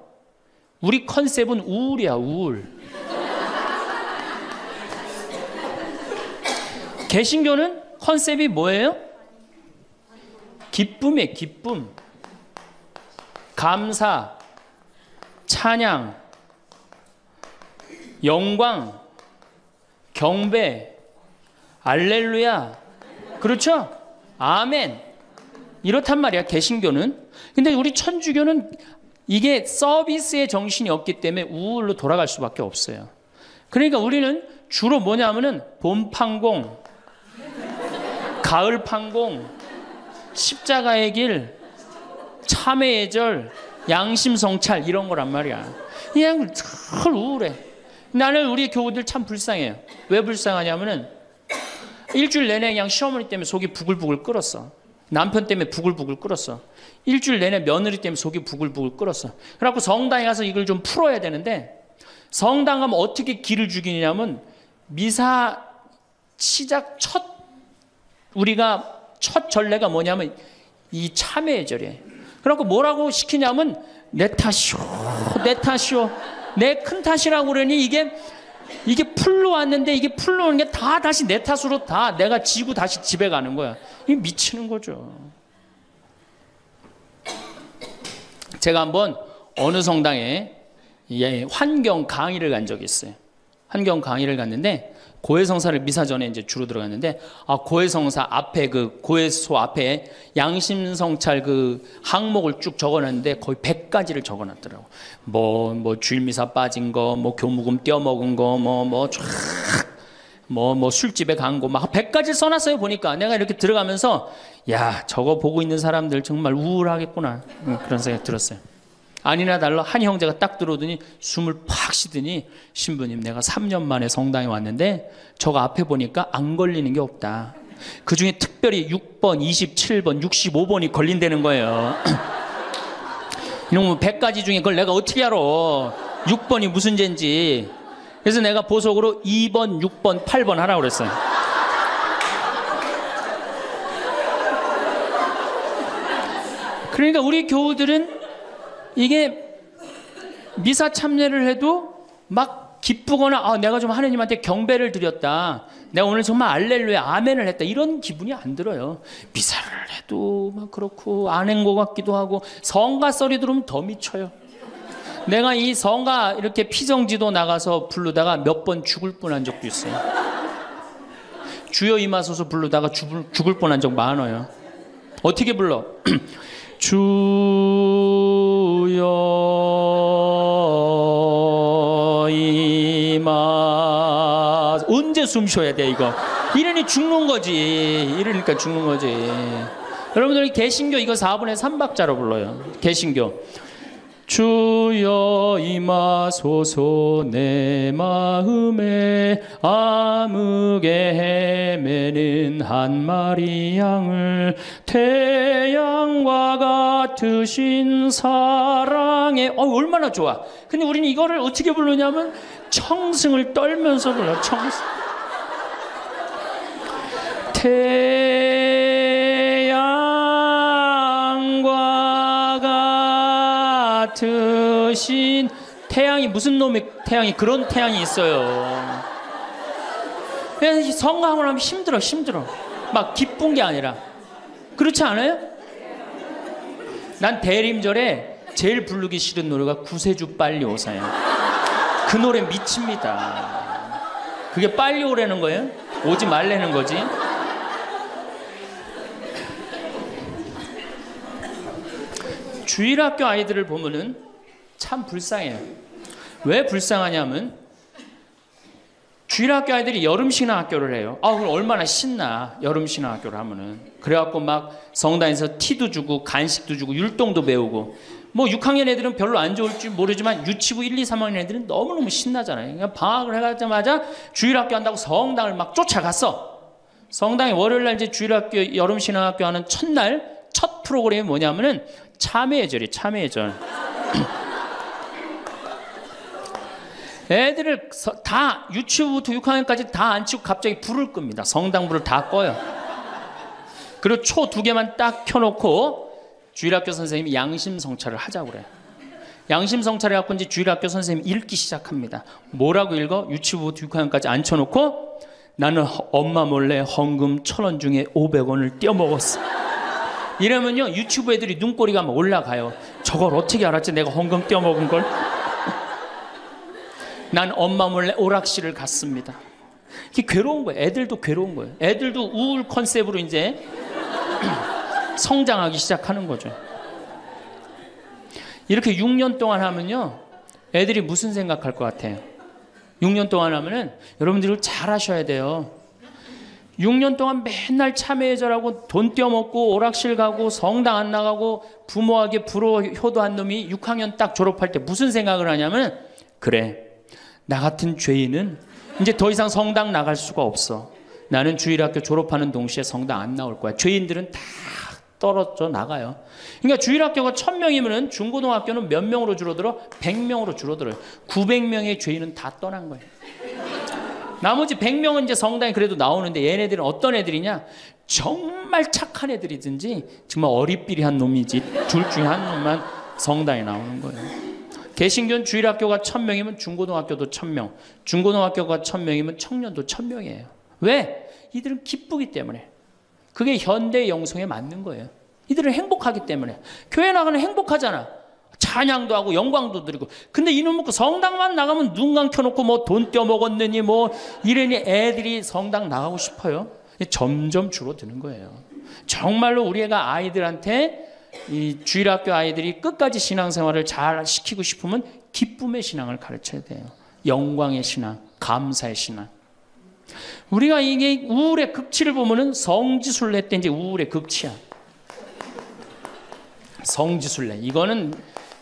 우리 컨셉은 우울이야. 우울. 개신교는 컨셉이 뭐예요? 기쁨이에요. 기쁨, 감사, 찬양, 영광, 경배, 알렐루야. 그렇죠? 아멘. 이렇단 말이야 개신교는. 근데 우리 천주교는 이게 서비스의 정신이 없기 때문에 우울로 돌아갈 수밖에 없어요. 그러니까 우리는 주로 뭐냐면은 봄 판공, 가을 판공, 십자가의 길, 참회의 절, 양심 성찰 이런 거란 말이야. 그냥 늘 우울해. 나는 우리 교우들 참 불쌍해요. 왜 불쌍하냐면은 일주일 내내 그냥 시어머니 때문에 속이 부글부글 끓었어. 남편 때문에 부글부글 끓었어. 일주일 내내 며느리 때문에 속이 부글부글 끓었어. 그래갖고 성당에 가서 이걸 좀 풀어야 되는데 성당 가면 어떻게 기를 죽이냐면 미사 시작 우리가 첫 전례가 뭐냐면 이 참회의 절이에요. 그래갖고 뭐라고 시키냐면 내 탓이오, 내 큰 탓이라고 그러니 이게 풀로 왔는데 이게 풀로 오는 게 다 다시 내 탓으로 다 내가 지고 다시 집에 가는 거야. 이게 미치는 거죠. 제가 한번 어느 성당에 환경 강의를 간 적이 있어요. 환경 강의를 갔는데 고해성사를 미사 전에 이제 주로 들어갔는데 고해성사 앞에 그 고해소 앞에 양심성찰 그 항목을 쭉 적어놨는데 거의 100가지를 적어놨더라고. 뭐 주일미사 빠진 거, 뭐 교무금 떼어먹은 거, 뭐 술집에 간 거 막 100가지를 써놨어요. 보니까 내가 이렇게 들어가면서 야 저거 보고 있는 사람들 정말 우울하겠구나 그런 생각 들었어요. 아니나 달라 한 형제가 딱 들어오더니 숨을 팍 쉬더니 신부님 내가 3년 만에 성당에 왔는데 저거 앞에 보니까 안 걸리는 게 없다. 그중에 특별히 6번, 27번, 65번이 걸린다는 거예요. 이놈의 100가지 중에 그걸 내가 어떻게 알아. 6번이 무슨 죄인지. 그래서 내가 보석으로 2번, 6번, 8번 하라고 그랬어요. 그러니까 우리 교우들은 이게 미사 참여를 해도 막 기쁘거나 내가 좀 하느님한테 경배를 드렸다, 내가 오늘 정말 알렐루야 아멘을 했다, 이런 기분이 안 들어요. 미사를 해도 막 그렇고 안 한 것 같기도 하고 성가 소리 들으면 더 미쳐요. 내가 이 성가 이렇게 피정지도 나가서 부르다가 몇 번 죽을 뻔한 적도 있어요. 주여 임하소서 부르다가 죽을 뻔한 적 많아요. 어떻게 불러? 주여 임하. 언제 숨 쉬어야 돼 이거? 이러니 죽는 거지. 이러니까 죽는 거지. 여러분들이 개신교 이거 4분의 3박자로 불러요. 개신교. 주여 임하소서 내 마음에 암흑에 헤매는 한 마리 양을 태양과 같으신 사랑에. 얼마나 좋아. 근데 우리는 이거를 어떻게 부르냐면 청승을 떨면서 불러. 청승. 같으신 태양이 무슨 놈의 태양이, 그런 태양이 있어요. 그래서 성가하고 나면 힘들어. 막 기쁜 게 아니라. 그렇지 않아요? 난 대림절에 제일 부르기 싫은 노래가 구세주 빨리 오사요. 그 노래 미칩니다. 그게 빨리 오라는 거예요? 오지 말라는 거지. 주일학교 아이들을 보면은 참 불쌍해요. 왜 불쌍하냐면 주일학교 아이들이 여름신앙학교를 해요. 그럼 얼마나 신나, 여름신앙학교를 하면은. 그래갖고 막 성당에서 티도 주고 간식도 주고 율동도 배우고. 뭐 6학년 애들은 별로 안 좋을지 모르지만 유치부 1, 2, 3학년 애들은 너무너무 신나잖아요. 그러니까 방학을 해가자마자 주일학교 한다고 성당을 막 쫓아갔어. 성당에 월요일날 이제 주일학교 여름신앙학교 하는 첫날 첫 프로그램이 뭐냐면은 참회절이 참회절. 애들을 다 유치부부터 6학년까지 다 앉히고 갑자기 불을 끕니다. 성당불을 다 꺼요. 그리고 초 2개만 딱 켜놓고 주일학교 선생님이 양심성찰을 하자고 그래요. 양심성찰을 해갖고 이제 주일학교 선생님이 읽기 시작합니다. 뭐라고 읽어? 유치부부터 6학년까지 앉혀놓고 나는 엄마 몰래 헌금 1,000원 중에 500원을 떼어먹었어. 이러면요 유튜브 애들이 눈꼬리가 막 올라가요. 저걸 어떻게 알았지, 내가 헌금 떼어먹은 걸. 난 엄마 몰래 오락실을 갔습니다. 이게 괴로운 거예요. 애들도 괴로운 거예요. 애들도 우울 컨셉으로 이제 성장하기 시작하는 거죠. 이렇게 6년 동안 하면요 애들이 무슨 생각할 것 같아요? 6년 동안 하면은 여러분들이 잘 하셔야 돼요. 6년 동안 맨날 참회절하고 돈 떼어먹고 오락실 가고 성당 안 나가고 부모에게 불호 효도한 놈이 6학년 딱 졸업할 때 무슨 생각을 하냐면, 그래 나 같은 죄인은 이제 더 이상 성당 나갈 수가 없어. 나는 주일학교 졸업하는 동시에 성당 안 나올 거야. 죄인들은 다 떨어져 나가요. 그러니까 주일학교가 1,000명이면 중고등학교는 몇 명으로 줄어들어? 100명으로 줄어들어요. 900명의 죄인은 다 떠난 거예요. 나머지 100명은 이제 성당에 그래도 나오는데 얘네들은 어떤 애들이냐? 정말 착한 애들이든지 정말 어리삐리한 놈이지 둘 중에 한 놈만 성당에 나오는 거예요. 개신교는 주일학교가 1,000명이면 중고등학교도 1,000명, 중고등학교가 1,000명이면 청년도 1,000명이에요. 왜? 이들은 기쁘기 때문에. 그게 현대 영성에 맞는 거예요. 이들은 행복하기 때문에. 교회 나가면 행복하잖아. 찬양도 하고 영광도 드리고. 근데 이놈 먹고 성당만 나가면 눈 감켜놓고 뭐 돈 떼어먹었느니 뭐 이러니 애들이 성당 나가고 싶어요. 점점 줄어드는 거예요. 정말로 우리 애가 아이들한테 이 주일학교 아이들이 끝까지 신앙생활을 잘 시키고 싶으면 기쁨의 신앙을 가르쳐야 돼요. 영광의 신앙, 감사의 신앙. 우리가 이게 우울의 극치를 보면은 성지순례 때 이제 우울의 극치야. 성지순례. 이거는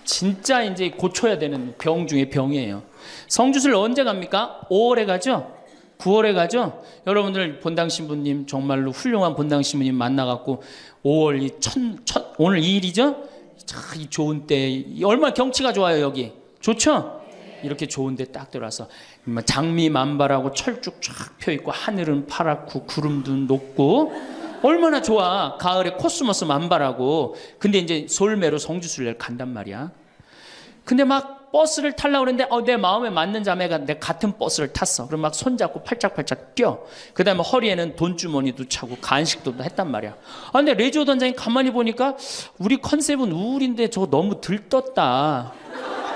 진짜 이제 고쳐야 되는 병 중에 병이에요. 성주술 언제 갑니까? 5월에 가죠? 9월에 가죠? 여러분들 본당 신부님 정말로 훌륭한 본당 신부님 만나갖고 5월 오늘 2일이죠? 참 이 좋은 때 얼마나 경치가 좋아요. 여기 좋죠? 이렇게 좋은 데 딱 들어와서 장미 만발하고 철쭉 쫙 펴있고 하늘은 파랗고 구름도 높고 얼마나 좋아. 가을에 코스모스 만발하고. 근데 이제 솔매로 성주순례를 간단 말이야. 근데 막 버스를 타려고 그러는데 내 마음에 맞는 자매가 내 같은 버스를 탔어. 그럼 막 손잡고 팔짝팔짝 뛰어. 그 다음에 허리에는 돈주머니도 차고 간식도 했단 말이야. 근데 레지오 단장이 가만히 보니까 우리 컨셉은 우울인데 저거 너무 들떴다.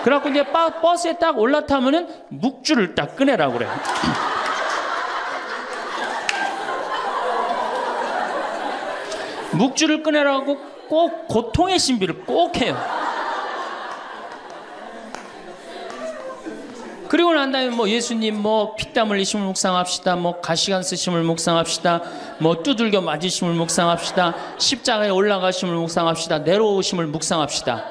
그래갖고 이제 버스에 딱 올라타면은 묵주를 딱 꺼내라고 그래. 묵주를 꺼내라고 꼭 고통의 신비를 꼭 해요. 그리고 난 다음에 뭐 예수님 뭐 피땀 흘리심을 묵상합시다. 뭐 가시관 쓰심을 묵상합시다. 뭐 두들겨 맞으심을 묵상합시다. 십자가에 올라가심을 묵상합시다. 내려오심을 묵상합시다.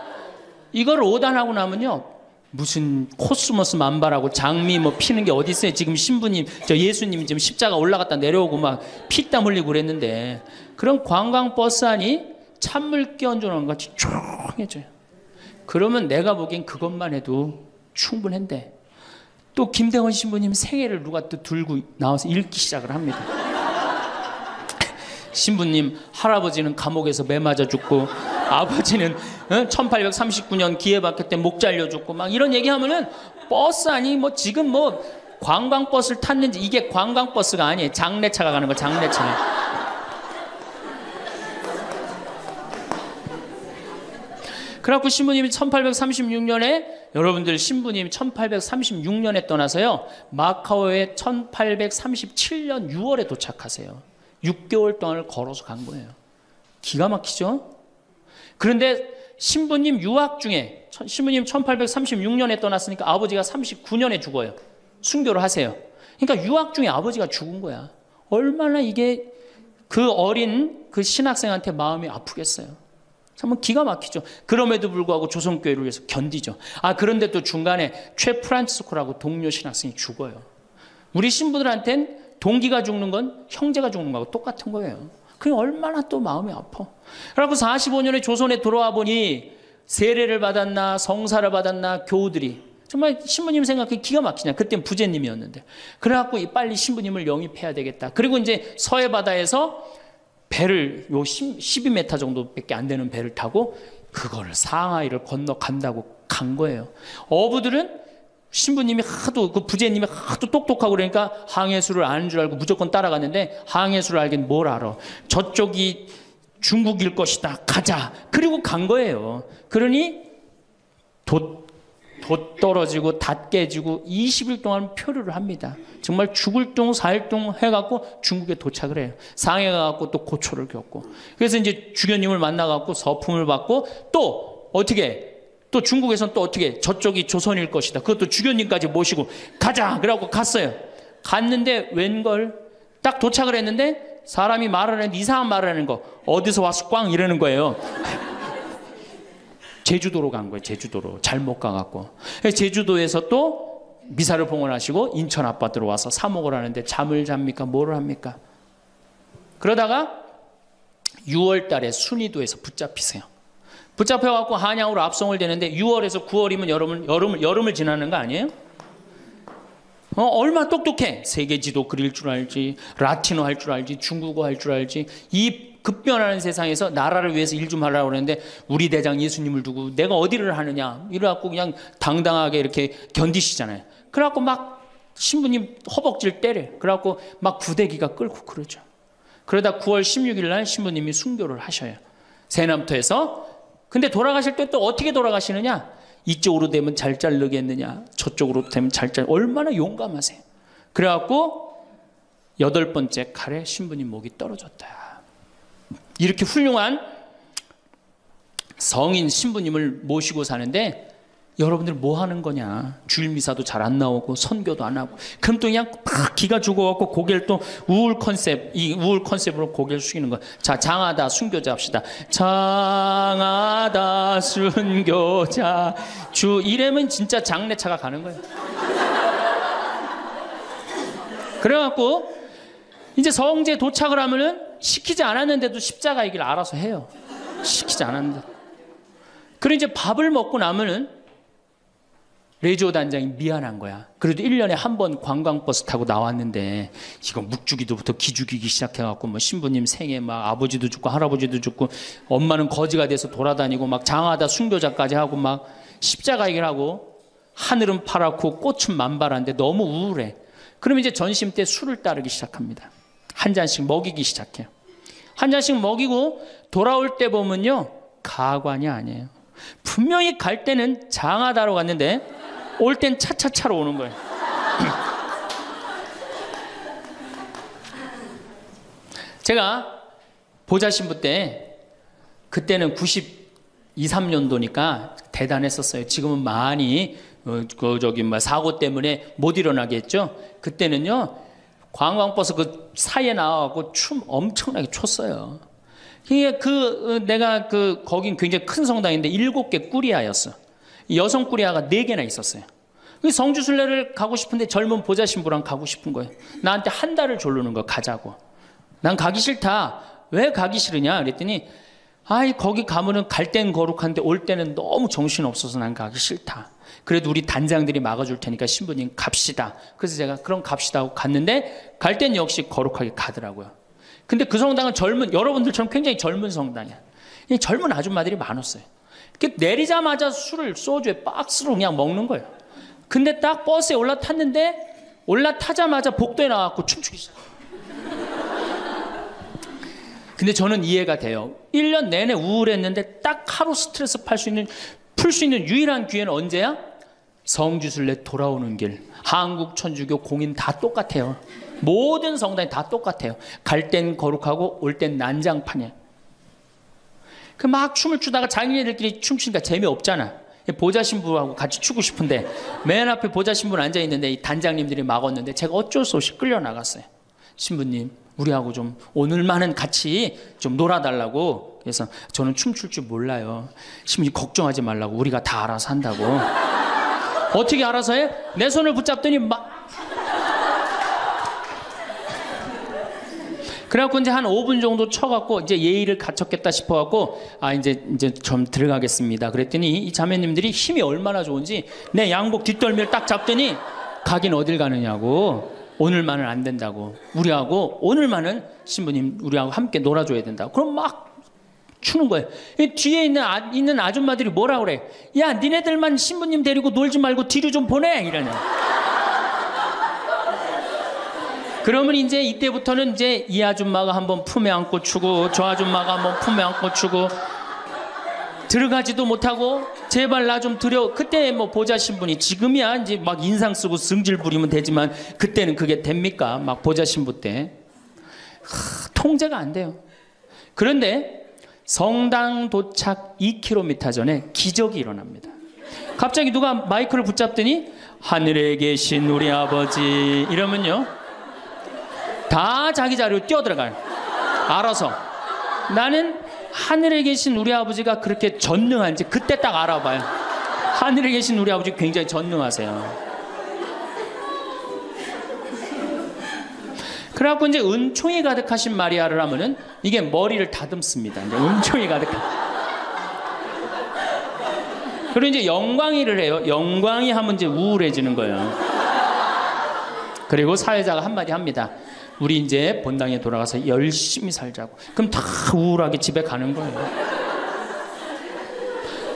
이걸 오단하고 나면요. 무슨 코스모스 만발하고 장미 뭐 피는 게 어디 있어요. 지금 신부님 저 예수님 지금 십자가 올라갔다 내려오고 막 피땀 흘리고 그랬는데 그런 관광버스 안이 찬물 끼얹어놓은 것 같이 조용해져요. 그러면 내가 보기엔 그것만 해도 충분한데 또 김대원 신부님 생애를 누가 또 들고 나와서 읽기 시작을 합니다. 신부님 할아버지는 감옥에서 매 맞아 죽고 아버지는 1839년 기회박해 때 목 잘려 죽고 막 이런 얘기하면은 버스 아니 뭐 지금 뭐 관광버스를 탔는지 이게 관광버스가 아니에요. 장례차가 가는 거 장례차. 그래갖고 신부님이 1836년에 여러분들 신부님이 1836년에 떠나서요. 마카오에 1837년 6월에 도착하세요. 6개월 동안을 걸어서 간 거예요. 기가 막히죠? 그런데 신부님 유학 중에 신부님 1836년에 떠났으니까 아버지가 39년에 죽어요. 순교를 하세요. 그러니까 유학 중에 아버지가 죽은 거야. 얼마나 이게 그 어린 그 신학생한테 마음이 아프겠어요. 정말 기가 막히죠. 그럼에도 불구하고 조선교회를 위해서 견디죠. 그런데 또 중간에 최 프란치스코라고 동료 신학생이 죽어요. 우리 신부들한텐 동기가 죽는 건 형제가 죽는 거하고 똑같은 거예요. 그게 얼마나 또 마음이 아파. 그래서 45년에 조선에 돌아와 보니 세례를 받았나 성사를 받았나 교우들이 정말 신부님 생각이 기가 막히냐. 그땐 부제님이었는데. 그래갖고 빨리 신부님을 영입해야 되겠다. 그리고 이제 서해 바다에서 배를 12m 정도밖에 안 되는 배를 타고 그거를 상하이를 건너간다고 간 거예요. 어부들은 신부님이 하도 그 부제님이 하도 똑똑하고 그러니까 항해수를 아는 줄 알고 무조건 따라갔는데 항해수를 알긴 뭘 알아. 저쪽이 중국일 것이다. 가자. 그리고 간 거예요. 그러니 돛 떨어지고 닷 깨지고 20일 동안 표류를 합니다. 정말 죽을 둥 살 둥 해갖고 중국에 도착을 해요. 상해 가갖고 또 고초를 겪고. 그래서 이제 주교님을 만나갖고 서품을 받고 또 어떻게 또 중국에서는 또 어떻게 저쪽이 조선일 것이다. 그것도 주교님까지 모시고 가자. 그래갖고 갔어요. 갔는데 웬걸 딱 도착을 했는데 사람이 말을 하는데 이상한 말을 하는 거. 어디서 와서 꽝 이러는 거예요. 제주도로 간 거예요. 제주도로. 잘못 가갖고. 제주도에서 또 미사를 봉헌하시고 인천 아파트로 와서 사목을 하는데 잠을 잡니까? 뭐를 합니까? 그러다가 6월 달에 순이도에서 붙잡히세요. 붙잡혀갖고 한양으로 압송을 되는데 6월에서 9월이면 여름을 지나는 거 아니에요? 얼마나 똑똑해. 세계 지도 그릴 줄 알지, 라틴어 할 줄 알지, 중국어 할 줄 알지. 이 급변하는 세상에서 나라를 위해서 일 좀 하려고 그러는데 우리 대장 예수님을 두고 내가 어디를 하느냐 이래갖고 그냥 당당하게 이렇게 견디시잖아요. 그래갖고 막 신부님 허벅지를 때려. 그래갖고 막 구데기가 끓고 그러죠. 그러다 9월 16일 날 신부님이 순교를 하셔요. 세남토에서. 근데 돌아가실 때 또 어떻게 돌아가시느냐? 이쪽으로 되면 잘 자르겠느냐, 저쪽으로 되면 잘 자르. 얼마나 용감하세요. 그래갖고 8번째 칼에 신부님 목이 떨어졌다. 이렇게 훌륭한 성인 신부님을 모시고 사는데 여러분들 뭐 하는 거냐? 주일 미사도 잘 안 나오고 선교도 안 하고 그럼 또 그냥 막 기가 죽어갖고 고개를 또 우울 컨셉으로 고개를 숙이는 거야. 자, 장하다 순교자 합시다. 장하다 순교자 주 이래면 진짜 장례차가 가는 거예요. 그래갖고 이제 성지에 도착을 하면은 시키지 않았는데도 십자가의 길 알아서 해요. 시키지 않았는데. 그리고 이제 밥을 먹고 나면은 레지오 단장이 미안한 거야. 그래도 1년에 한 번 관광버스 타고 나왔는데 이거 묵주기도부터 기죽이기 시작해갖고 뭐 신부님 생에 막 아버지도 죽고 할아버지도 죽고 엄마는 거지가 돼서 돌아다니고 막 장하다 순교자까지 하고 막 십자가 얘기를 하고 하늘은 파랗고 꽃은 만발한데 너무 우울해. 그럼 이제 전심 때 술을 따르기 시작합니다. 한 잔씩 먹이기 시작해요. 한 잔씩 먹이고 돌아올 때 보면요 가관이 아니에요. 분명히 갈 때는 장하다로 갔는데 올 땐 차차차로 오는 거예요. 제가 보좌신부 때 그때는 92, 3년도니까 대단했었어요. 지금은 많이 사고 때문에 못 일어나게 했죠. 그때는요 관광버스 그 사이에 나와갖고 춤 엄청나게 췄어요. 내가 거긴 굉장히 큰 성당인데 7개 꾸리아였어. 여성 꾸리아가 4개나 있었어요. 성주순례를 가고 싶은데 젊은 보좌 신부랑 가고 싶은 거예요. 나한테 한 달을 조르는 거 가자고. 난 가기 싫다. 왜 가기 싫으냐? 그랬더니 거기 가면은 갈 땐 거룩한데 올 때는 너무 정신 없어서 난 가기 싫다. 그래도 우리 단장들이 막아줄 테니까 신부님 갑시다. 그래서 제가 그럼 갑시다 하고 갔는데 갈 땐 역시 거룩하게 가더라고요. 근데 그 성당은 여러분들처럼 굉장히 젊은 성당이야. 젊은 아줌마들이 많았어요. 내리자마자 술을 소주에 박스로 그냥 먹는 거예요. 근데 딱 버스에 올라타자마자 복도에 나와서 춤추기 시작. 근데 저는 이해가 돼요. 1년 내내 우울했는데 딱 하루 스트레스 풀 수 있는 유일한 기회는 언제야? 성주순례 돌아오는 길. 한국 천주교 공인 다 똑같아요. 모든 성당이 다 똑같아요. 갈 땐 거룩하고 올 땐 난장판이야. 막 춤을 추다가 자기네들끼리 춤추니까 재미없잖아. 보좌 신부하고 같이 추고 싶은데 맨 앞에 보좌 신부는 앉아 있는데 이 단장님들이 막았는데 제가 어쩔 수 없이 끌려 나갔어요. 신부님, 우리하고 좀 오늘만은 같이 좀 놀아달라고. 그래서 저는 춤출 줄 몰라요. 신부님 걱정하지 말라고. 우리가 다 알아서 한다고. 어떻게 알아서 해? 내 손을 붙잡더니 그래갖고 이제 한 5분 정도 쳐갖고 이제 예의를 갖췄겠다 싶어갖고 이제 좀 들어가겠습니다. 그랬더니 이 자매님들이 힘이 얼마나 좋은지 내 양복 뒷덜미를 딱 잡더니 가긴 어딜 가느냐고. 오늘만은 안 된다고. 우리하고 오늘만은 신부님 우리하고 함께 놀아줘야 된다고. 그럼 막 추는 거예요. 뒤에 있는 아줌마들이 뭐라 그래? 야, 니네들만 신부님 데리고 놀지 말고 뒤로 좀 보내 이러냐. 그러면 이제 이때부터는 이제 이 아줌마가 한번 품에 안고 추고 저 아줌마가 한번 품에 안고 추고 들어가지도 못하고 제발 나 좀 들여. 그때 뭐 보좌 신부니 지금이야 이제 막 인상 쓰고 승질 부리면 되지만 그때는 그게 됩니까? 막 보좌 신부 때 통제가 안 돼요. 그런데 성당 도착 2km 전에 기적이 일어납니다. 갑자기 누가 마이크를 붙잡더니 하늘에 계신 우리 아버지 이러면요 다 자기 자리로 뛰어들어가요. 알아서. 나는 하늘에 계신 우리 아버지가 그렇게 전능한지 그때 딱 알아봐요. 하늘에 계신 우리 아버지 굉장히 전능하세요. 그래갖고 이제 은총이 가득하신 마리아를 하면은 이게 머리를 다듬습니다. 이제 은총이 가득한. 그리고 이제 영광이를 해요. 영광이 하면 이제 우울해지는 거예요. 그리고 사회자가 한마디 합니다. 우리 이제 본당에 돌아가서 열심히 살자고. 그럼 다 우울하게 집에 가는 거예요.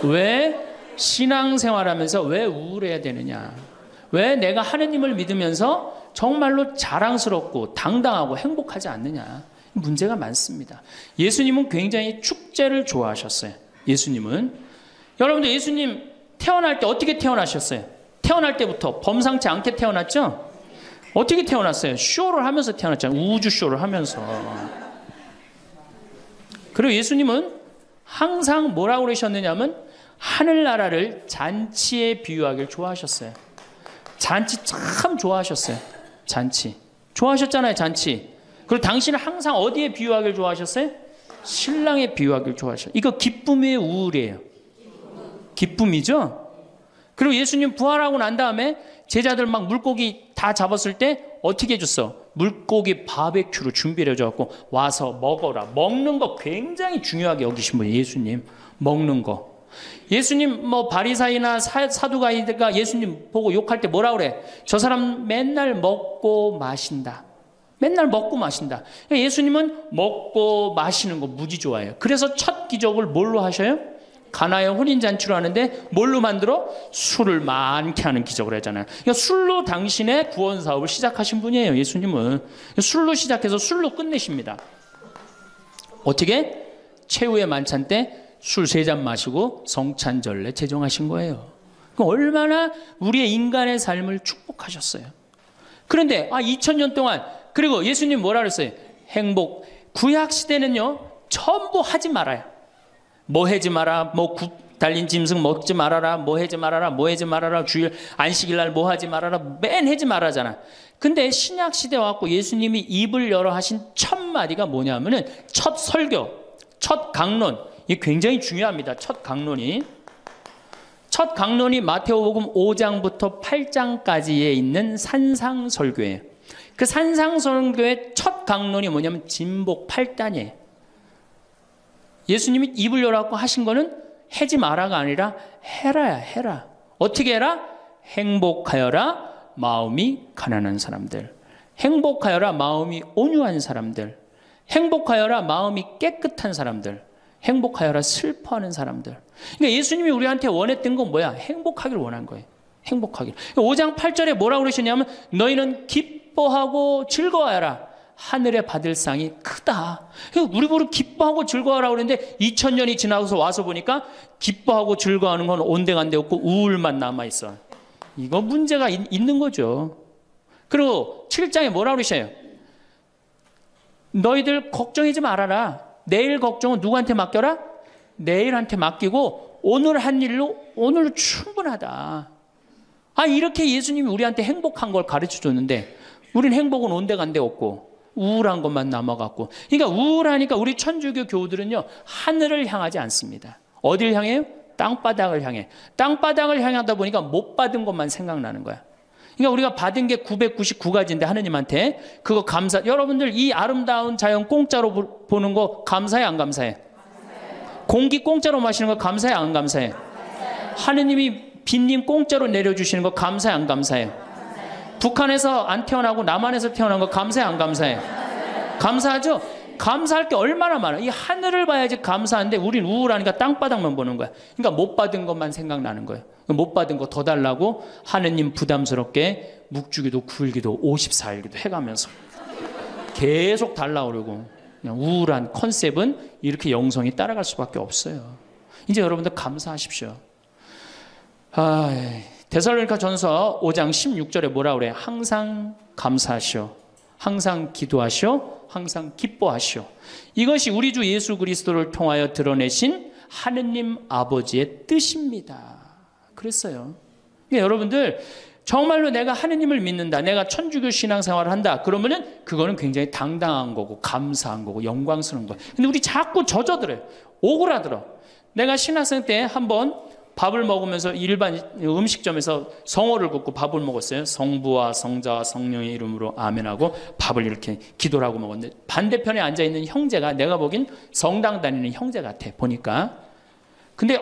왜 신앙생활하면서 왜 우울해야 되느냐? 왜 내가 하느님을 믿으면서 정말로 자랑스럽고 당당하고 행복하지 않느냐? 문제가 많습니다. 예수님은 굉장히 축제를 좋아하셨어요. 예수님은. 여러분들 예수님 태어날 때 어떻게 태어나셨어요? 태어날 때부터 범상치 않게 태어났죠? 어떻게 태어났어요? 쇼를 하면서 태어났잖아요. 우주 쇼를 하면서. 그리고 예수님은 항상 뭐라고 그러셨느냐면 하늘나라를 잔치에 비유하길 좋아하셨어요. 잔치 참 좋아하셨어요. 잔치. 좋아하셨잖아요, 잔치. 그리고 당신은 항상 어디에 비유하길 좋아하셨어요? 신랑에 비유하길 좋아하셨어요. 이거 기쁨의 우울이에요. 기쁨이죠? 그리고 예수님 부활하고 난 다음에 제자들 막 물고기 다 잡았을 때 어떻게 해줬어? 물고기 바베큐로 준비를 해줘갖고 와서 먹어라. 먹는 거 굉장히 중요하게 여기신 분이에요, 예수님. 먹는 거. 예수님 뭐 바리사이나 사두가이가 예수님 보고 욕할 때 뭐라 그래? 저 사람 맨날 먹고 마신다. 맨날 먹고 마신다. 예수님은 먹고 마시는 거 무지 좋아해요. 그래서 첫 기적을 뭘로 하셔요? 가나의 혼인잔치로 하는데 뭘로 만들어? 술을 많게 하는 기적을 하잖아요. 그러니까 술로 당신의 구원 사업을 시작하신 분이에요, 예수님은. 술로 시작해서 술로 끝내십니다. 어떻게? 최후의 만찬 때 술 3잔 마시고 성찬절례 제정하신 거예요. 그럼 얼마나 우리의 인간의 삶을 축복하셨어요. 그런데 2000년 동안 그리고 예수님 뭐라 그랬어요? 행복. 구약 시대는요 전부 하지 말아요. 뭐 하지 마라, 뭐 달린 짐승 먹지 말아라, 뭐 하지 말아라, 뭐 하지 말아라, 주일 안식일 날 뭐 하지 말아라, 맨 하지 말아잖아. 근데 신약 시대 와갖고 예수님이 입을 열어 하신 첫 마디가 뭐냐면은 첫 설교, 첫 강론. 이게 굉장히 중요합니다. 첫 강론이 마태복음 5장부터 8장까지에 있는 산상설교예요. 그 산상설교의 첫 강론이 뭐냐면 진복 8단이에요. 예수님이 입을 열어갖고 하신 거는 하지 마라가 아니라 해라야, 해라. 어떻게 해라? 행복하여라 마음이 가난한 사람들, 행복하여라 마음이 온유한 사람들, 행복하여라 마음이 깨끗한 사람들, 행복하여라 슬퍼하는 사람들. 그러니까 예수님이 우리한테 원했던 건 뭐야? 행복하기를 원한 거예요. 행복하기를. 5장 8절에 뭐라고 그러셨냐면 너희는 기뻐하고 즐거워하라. 하늘에 받을 상이 크다. 우리 보고 기뻐하고 즐거워하라고 그랬는데 2000년이 지나서 와서 보니까 기뻐하고 즐거워하는 건 온데간데 없고 우울만 남아있어. 이거 문제가 있는 거죠. 그리고 7장에 뭐라고 그러셔요? 너희들 걱정하지 말아라. 내일 걱정은 누구한테 맡겨라? 내일한테 맡기고 오늘 한 일로 오늘 충분하다. 이렇게 예수님이 우리한테 행복한 걸 가르쳐 줬는데 우린 행복은 온데간데 없고 우울한 것만 남아갖고. 그러니까 우울하니까 우리 천주교 교우들은요 하늘을 향하지 않습니다. 어딜 향해요? 땅바닥을 향해. 땅바닥을 향하다 보니까 못 받은 것만 생각나는 거야. 그러니까 우리가 받은 게 999가지인데 하느님한테 그거 감사. 여러분들 이 아름다운 자연 공짜로 보는 거 감사해 안 감사해? 공기 공짜로 마시는 거 감사해 안 감사해? 하느님이 빈님 공짜로 내려주시는 거 감사해 안 감사해? 북한에서 안 태어나고 남한에서 태어난 거 감사해 안 감사해? 감사하죠? 감사할 게 얼마나 많아. 이 하늘을 봐야지 감사한데 우린 우울하니까 땅바닥만 보는 거야. 그러니까 못 받은 것만 생각나는 거예요. 못 받은 거 더 달라고 하느님 부담스럽게 묵주기도 9일기도 54일기도 해가면서 계속 달라고 그러고 그냥 우울한 컨셉은 이렇게 영성이 따라갈 수밖에 없어요. 이제 여러분들 감사하십시오. 데살로니가 전서 5장 16절에 뭐라 그래요? 항상 감사하시오. 항상 기도하시오. 항상 기뻐하시오. 이것이 우리 주 예수 그리스도를 통하여 드러내신 하느님 아버지의 뜻입니다. 그랬어요. 그러니까 여러분들 정말로 내가 하느님을 믿는다, 내가 천주교 신앙생활을 한다, 그러면은 그거는 굉장히 당당한 거고 감사한 거고 영광스러운 거예요. 근데 우리 자꾸 젖어들어요. 오그라들어. 내가 신학생 때 한번 밥을 먹으면서 일반 음식점에서 성호를 긋고 밥을 먹었어요. 성부와 성자와 성령의 이름으로 아멘하고 밥을 이렇게 기도를 하고 먹었는데 반대편에 앉아있는 형제가 내가 보긴 성당 다니는 형제 같아 보니까. 근데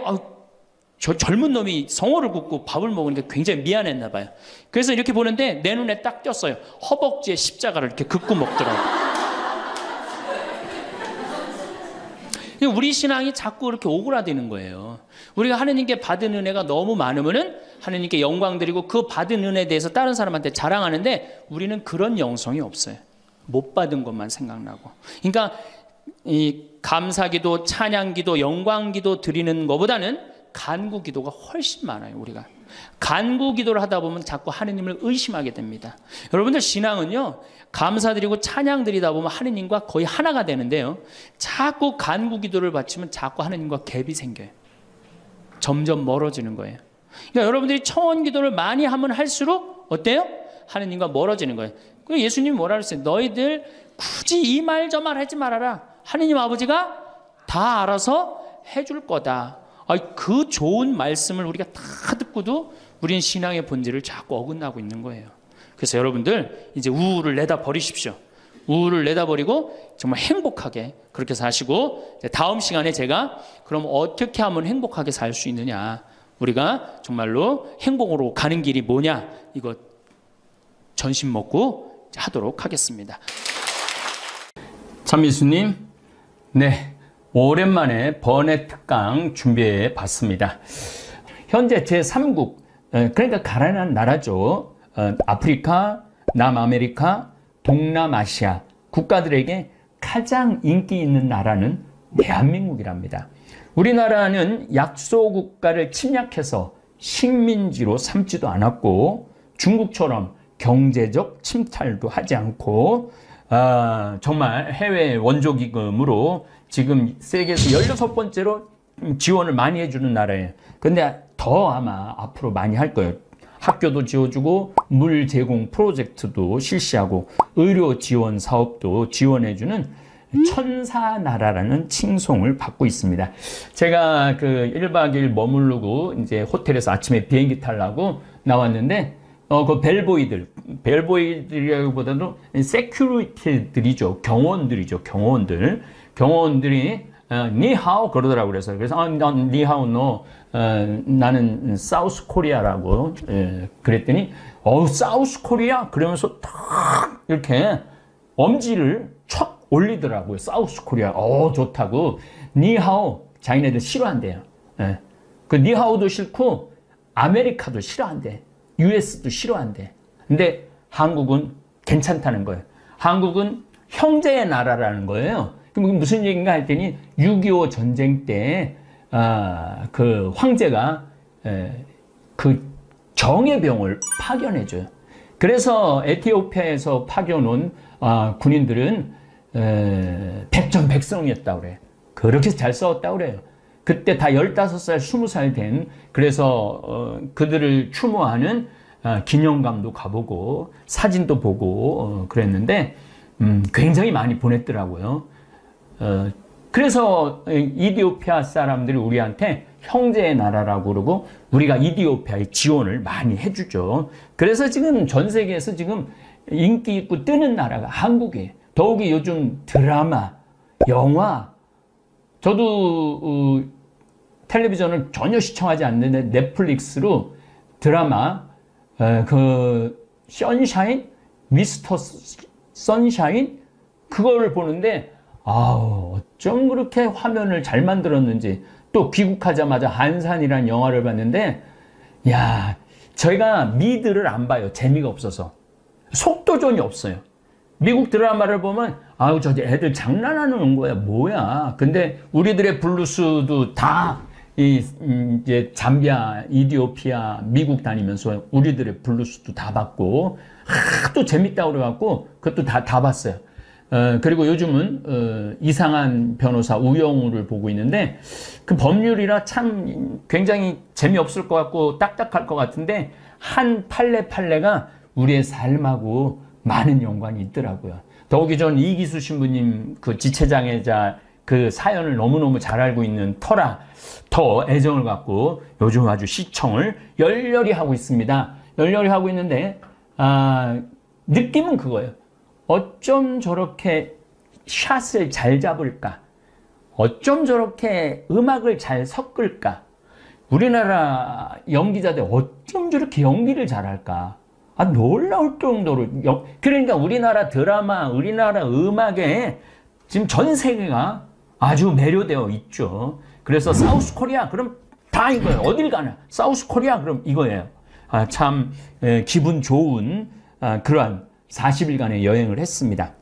저 젊은 놈이 성호를 긋고 밥을 먹으니까 굉장히 미안했나 봐요. 그래서 이렇게 보는데 내 눈에 딱 띄었어요. 허벅지에 십자가를 이렇게 긋고 먹더라고요. 우리 신앙이 자꾸 이렇게 오그라드는 거예요. 우리가 하느님께 받은 은혜가 너무 많으면은 하느님께 영광 드리고 그 받은 은혜에 대해서 다른 사람한테 자랑하는데 우리는 그런 영성이 없어요. 못 받은 것만 생각나고. 그러니까 이 감사기도, 찬양기도, 영광기도 드리는 것보다는 간구기도가 훨씬 많아요. 우리가 간구기도를 하다 보면 자꾸 하느님을 의심하게 됩니다. 여러분들 신앙은요 감사드리고 찬양드리다 보면 하느님과 거의 하나가 되는데요 자꾸 간구기도를 바치면 자꾸 하느님과 갭이 생겨요. 점점 멀어지는 거예요. 그러니까 여러분들이 청원 기도를 많이 하면 할수록 어때요? 하느님과 멀어지는 거예요. 그리고 예수님이 뭐라 그랬어요? 너희들 굳이 이 말 저 말 하지 말아라. 하느님 아버지가 다 알아서 해줄 거다. 그 좋은 말씀을 우리가 다 듣고도 우리는 신앙의 본질을 자꾸 어긋나고 있는 거예요. 그래서 여러분들 이제 우울을 내다 버리십시오. 우울을 내다 버리고 정말 행복하게 그렇게 사시고, 다음 시간에 제가 그럼 어떻게 하면 행복하게 살 수 있느냐, 우리가 정말로 행복으로 가는 길이 뭐냐, 이거 전심 먹고 하도록 하겠습니다. 참미수님, 네, 오랜만에 번외 특강 준비해 봤습니다. 현재 제3국, 그러니까 가난한 나라죠. 아프리카, 남아메리카, 동남아시아 국가들에게 가장 인기 있는 나라는 대한민국이랍니다. 우리나라는 약소국가를 침략해서 식민지로 삼지도 않았고, 중국처럼 경제적 침탈도 하지 않고, 정말 해외 원조기금으로 지금 세계에서 16번째로 지원을 많이 해주는 나라예요. 근데 더 아마 앞으로 많이 할 거예요. 학교도 지어주고 물 제공 프로젝트도 실시하고 의료 지원 사업도 지원해주는 천사나라라는 칭송을 받고 있습니다. 제가 그 1박 2일 머무르고 이제 호텔에서 아침에 비행기 타려고 나왔는데, 그 벨보이들이라기보다도 세큐리티들이죠. 경호원들이 니하오 그러더라고요. 그래서 니하오 너 나는 사우스 코리아라고 그랬더니 사우스 코리아 그러면서 탁 이렇게 엄지를 촥 올리더라고요. 사우스 코리아 좋다고. 니하오 자기네들 싫어한대요. 그 니하오도 싫고 아메리카도 싫어한대. US도 싫어한대. 근데 한국은 괜찮다는 거예요. 한국은 형제의 나라라는 거예요. 그럼 무슨 얘기인가 했더니 6.25 전쟁 때 그 황제가 그 정예병을 파견해줘요. 그래서 에티오피아에서 파견 온 군인들은 백전백승이었다고 그래요. 그렇게 잘 싸웠다고 그래요. 그때 다 15살, 20살 된, 그래서 그들을 추모하는 기념관도 가보고 사진도 보고 그랬는데 굉장히 많이 보냈더라고요. 그래서 이디오피아 사람들이 우리한테 형제의 나라라고 그러고 우리가 이디오피아에 지원을 많이 해주죠. 그래서 지금 전 세계에서 지금 인기 있고 뜨는 나라가 한국이에요. 더욱이 요즘 드라마, 영화, 저도 텔레비전을 전혀 시청하지 않는데 넷플릭스로 드라마 그 선샤인, 미스터 선샤인 그거를 보는데 어쩜 그렇게 화면을 잘 만들었는지. 또 귀국하자마자 한산이라는 영화를 봤는데, 야, 저희가 미드를 안 봐요. 재미가 없어서. 속도전이 없어요. 미국 드라마를 보면 저 애들 장난하는 거야 뭐야. 근데 우리들의 블루스도 다 이제 잠비아, 이디오피아, 미국 다니면서 우리들의 블루스도 다 봤고 하도 재밌다고 그래갖고 그것도 다 봤어요. 그리고 요즘은 이상한 변호사 우영우를 보고 있는데, 그 법률이라 참 굉장히 재미없을 것 같고 딱딱할 것 같은데 한 판례가 우리의 삶하고 많은 연관이 있더라고요. 더욱이 전 이기수 신부님 그 지체장애자 그 사연을 너무너무 잘 알고 있는 터라 더 애정을 갖고 요즘 아주 시청을 열렬히 하고 있습니다. 열렬히 하고 있는데 느낌은 그거예요. 어쩜 저렇게 샷을 잘 잡을까? 어쩜 저렇게 음악을 잘 섞을까? 우리나라 연기자들 어쩜 저렇게 연기를 잘할까? 놀라울 정도로. 그러니까 우리나라 드라마, 우리나라 음악에 지금 전 세계가 아주 매료되어 있죠. 그래서 사우스 코리아 그럼 다 이거예요. 어딜 가나 사우스 코리아 그럼 이거예요. 참 기분 좋은 그러한 40일간의 여행을 했습니다.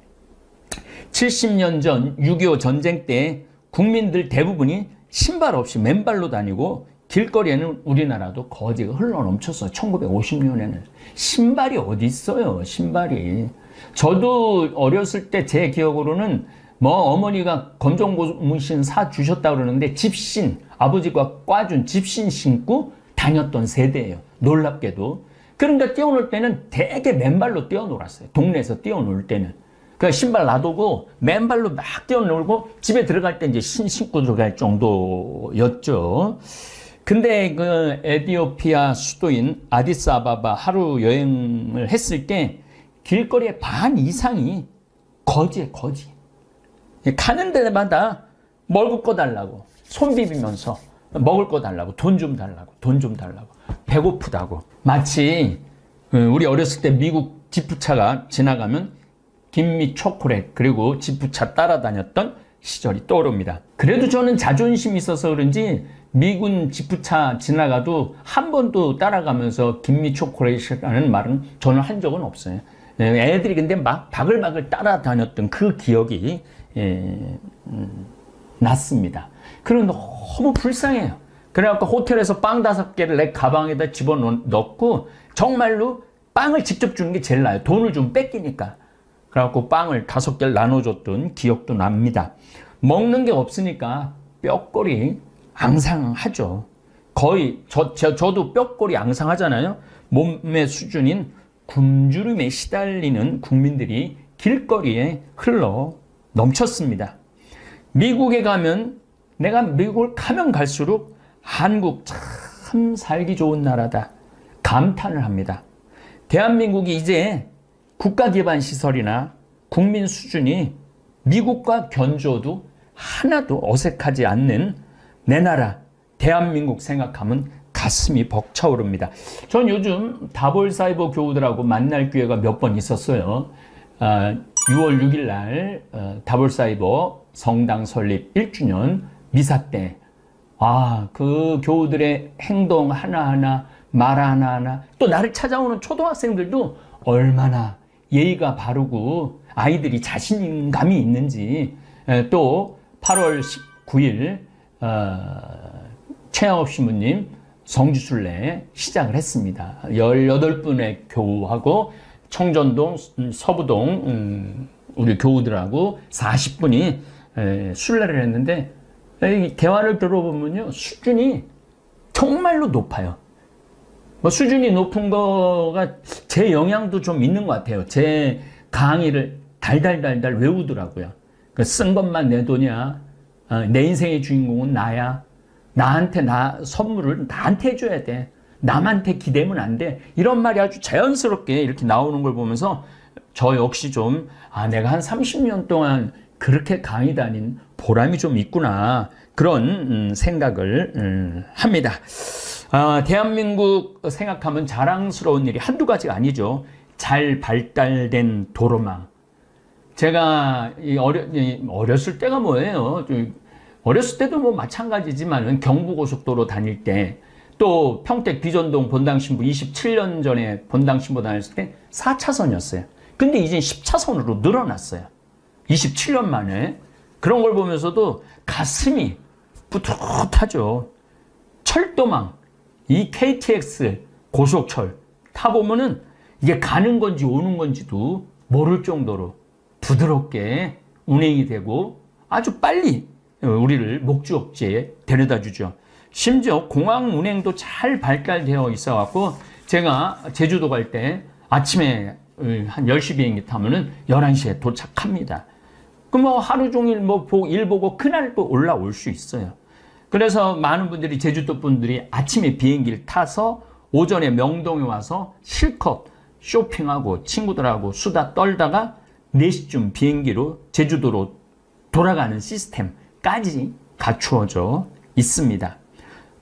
70년 전 6.25 전쟁 때 국민들 대부분이 신발 없이 맨발로 다니고 길거리에는 우리나라도 거지가 흘러넘쳤어요. 1950년에는. 신발이 어디 있어요, 신발이. 저도 어렸을 때 제 기억으로는 뭐 어머니가 검정고무신 사 주셨다 그러는데 집신, 아버지가 꽈준 집신 신고 다녔던 세대예요. 놀랍게도. 그런데 뛰어놀 때는 되게 맨발로 뛰어놀았어요. 동네에서 뛰어놀 때는. 그 신발 놔두고 맨발로 막 뛰어놀고 집에 들어갈 때 이제 신고 들어갈 정도였죠. 근데 그 에티오피아 수도인 아디스아바바 하루 여행을 했을 때 길거리의 반 이상이 거지에 거지. 가는 데마다 먹을 거 달라고 손 비비면서 먹을 거 달라고 돈 좀 달라고 돈 좀 달라고 배고프다고. 마치 우리 어렸을 때 미국 지프차가 지나가면 김미 초콜릿 그리고 지프차 따라다녔던 시절이 떠오릅니다. 그래도 저는 자존심이 있어서 그런지 미군 지프차 지나가도 한 번도 따라가면서 김미 초콜릿이라는 말은 저는 한 적은 없어요. 애들이 근데 막 바글바글 따라다녔던 그 기억이 났습니다. 그리고 너무 불쌍해요. 그래갖고 호텔에서 빵 5개를 내 가방에다 집어넣고 정말로 빵을 직접 주는 게 제일 나아요. 돈을 좀 뺏기니까. 그래갖고 빵을 5개를 나눠줬던 기억도 납니다. 먹는 게 없으니까 뼈골이 앙상하죠. 거의 저도 뼈골이 앙상하잖아요. 몸의 수준인 굶주림에 시달리는 국민들이 길거리에 흘러 넘쳤습니다. 미국에 가면 내가 미국을 가면 갈수록 한국 참 살기 좋은 나라다 감탄을 합니다. 대한민국이 이제 국가기반시설이나 국민 수준이 미국과 견주어도 하나도 어색하지 않는 내 나라 대한민국 생각하면 가슴이 벅차오릅니다. 전 요즘 다볼사이버 교우들하고 만날 기회가 몇 번 있었어요. 6월 6일 날 다볼사이버 성당 설립 1주년 미사 때 그 교우들의 행동 하나하나 말 하나하나 또 나를 찾아오는 초등학생들도 얼마나 예의가 바르고 아이들이 자신감이 있는지. 또 8월 19일 최양업 신부님 성지순례 시작을 했습니다. 18분의 교우하고 청전동, 서부동 우리 교우들하고 40분이 순례를 했는데 대화를 들어보면요 수준이 정말로 높아요. 뭐 수준이 높은 거가 제 영향도 좀 있는 것 같아요. 제 강의를 달달달달 외우더라고요. 쓴 것만 내 돈이야. 내 인생의 주인공은 나야. 나한테 선물을 나한테 해줘야 돼. 남한테 기대면 안 돼. 이런 말이 아주 자연스럽게 이렇게 나오는 걸 보면서 저 역시 좀 내가 한 30년 동안 그렇게 강의 다닌 보람이 좀 있구나. 그런 생각을 합니다. 대한민국 생각하면 자랑스러운 일이 한두 가지가 아니죠. 잘 발달된 도로망. 제가 어렸을 때가 뭐예요? 어렸을 때도 뭐 마찬가지지만 경부고속도로 다닐 때 또 평택 비전동 본당신부 27년 전에 본당신부 다녔을 때 4차선이었어요. 근데 이제 10차선으로 늘어났어요. 27년 만에. 그런 걸 보면서도 가슴이 뿌듯하죠. 철도망, 이 KTX 고속철 타보면은 이게 가는 건지 오는 건지도 모를 정도로 부드럽게 운행이 되고 아주 빨리 우리를 목적지에 데려다 주죠. 심지어 공항 운행도 잘 발달되어 있어 갖고 제가 제주도 갈 때 아침에 한 10시 비행기 타면은 11시에 도착합니다. 그럼 뭐 하루 종일 일 보고 그날 또 올라올 수 있어요. 그래서 많은 분들이 제주도 분들이 아침에 비행기를 타서 오전에 명동에 와서 실컷 쇼핑하고 친구들하고 수다 떨다가 4시쯤 비행기로 제주도로 돌아가는 시스템까지 갖추어져 있습니다.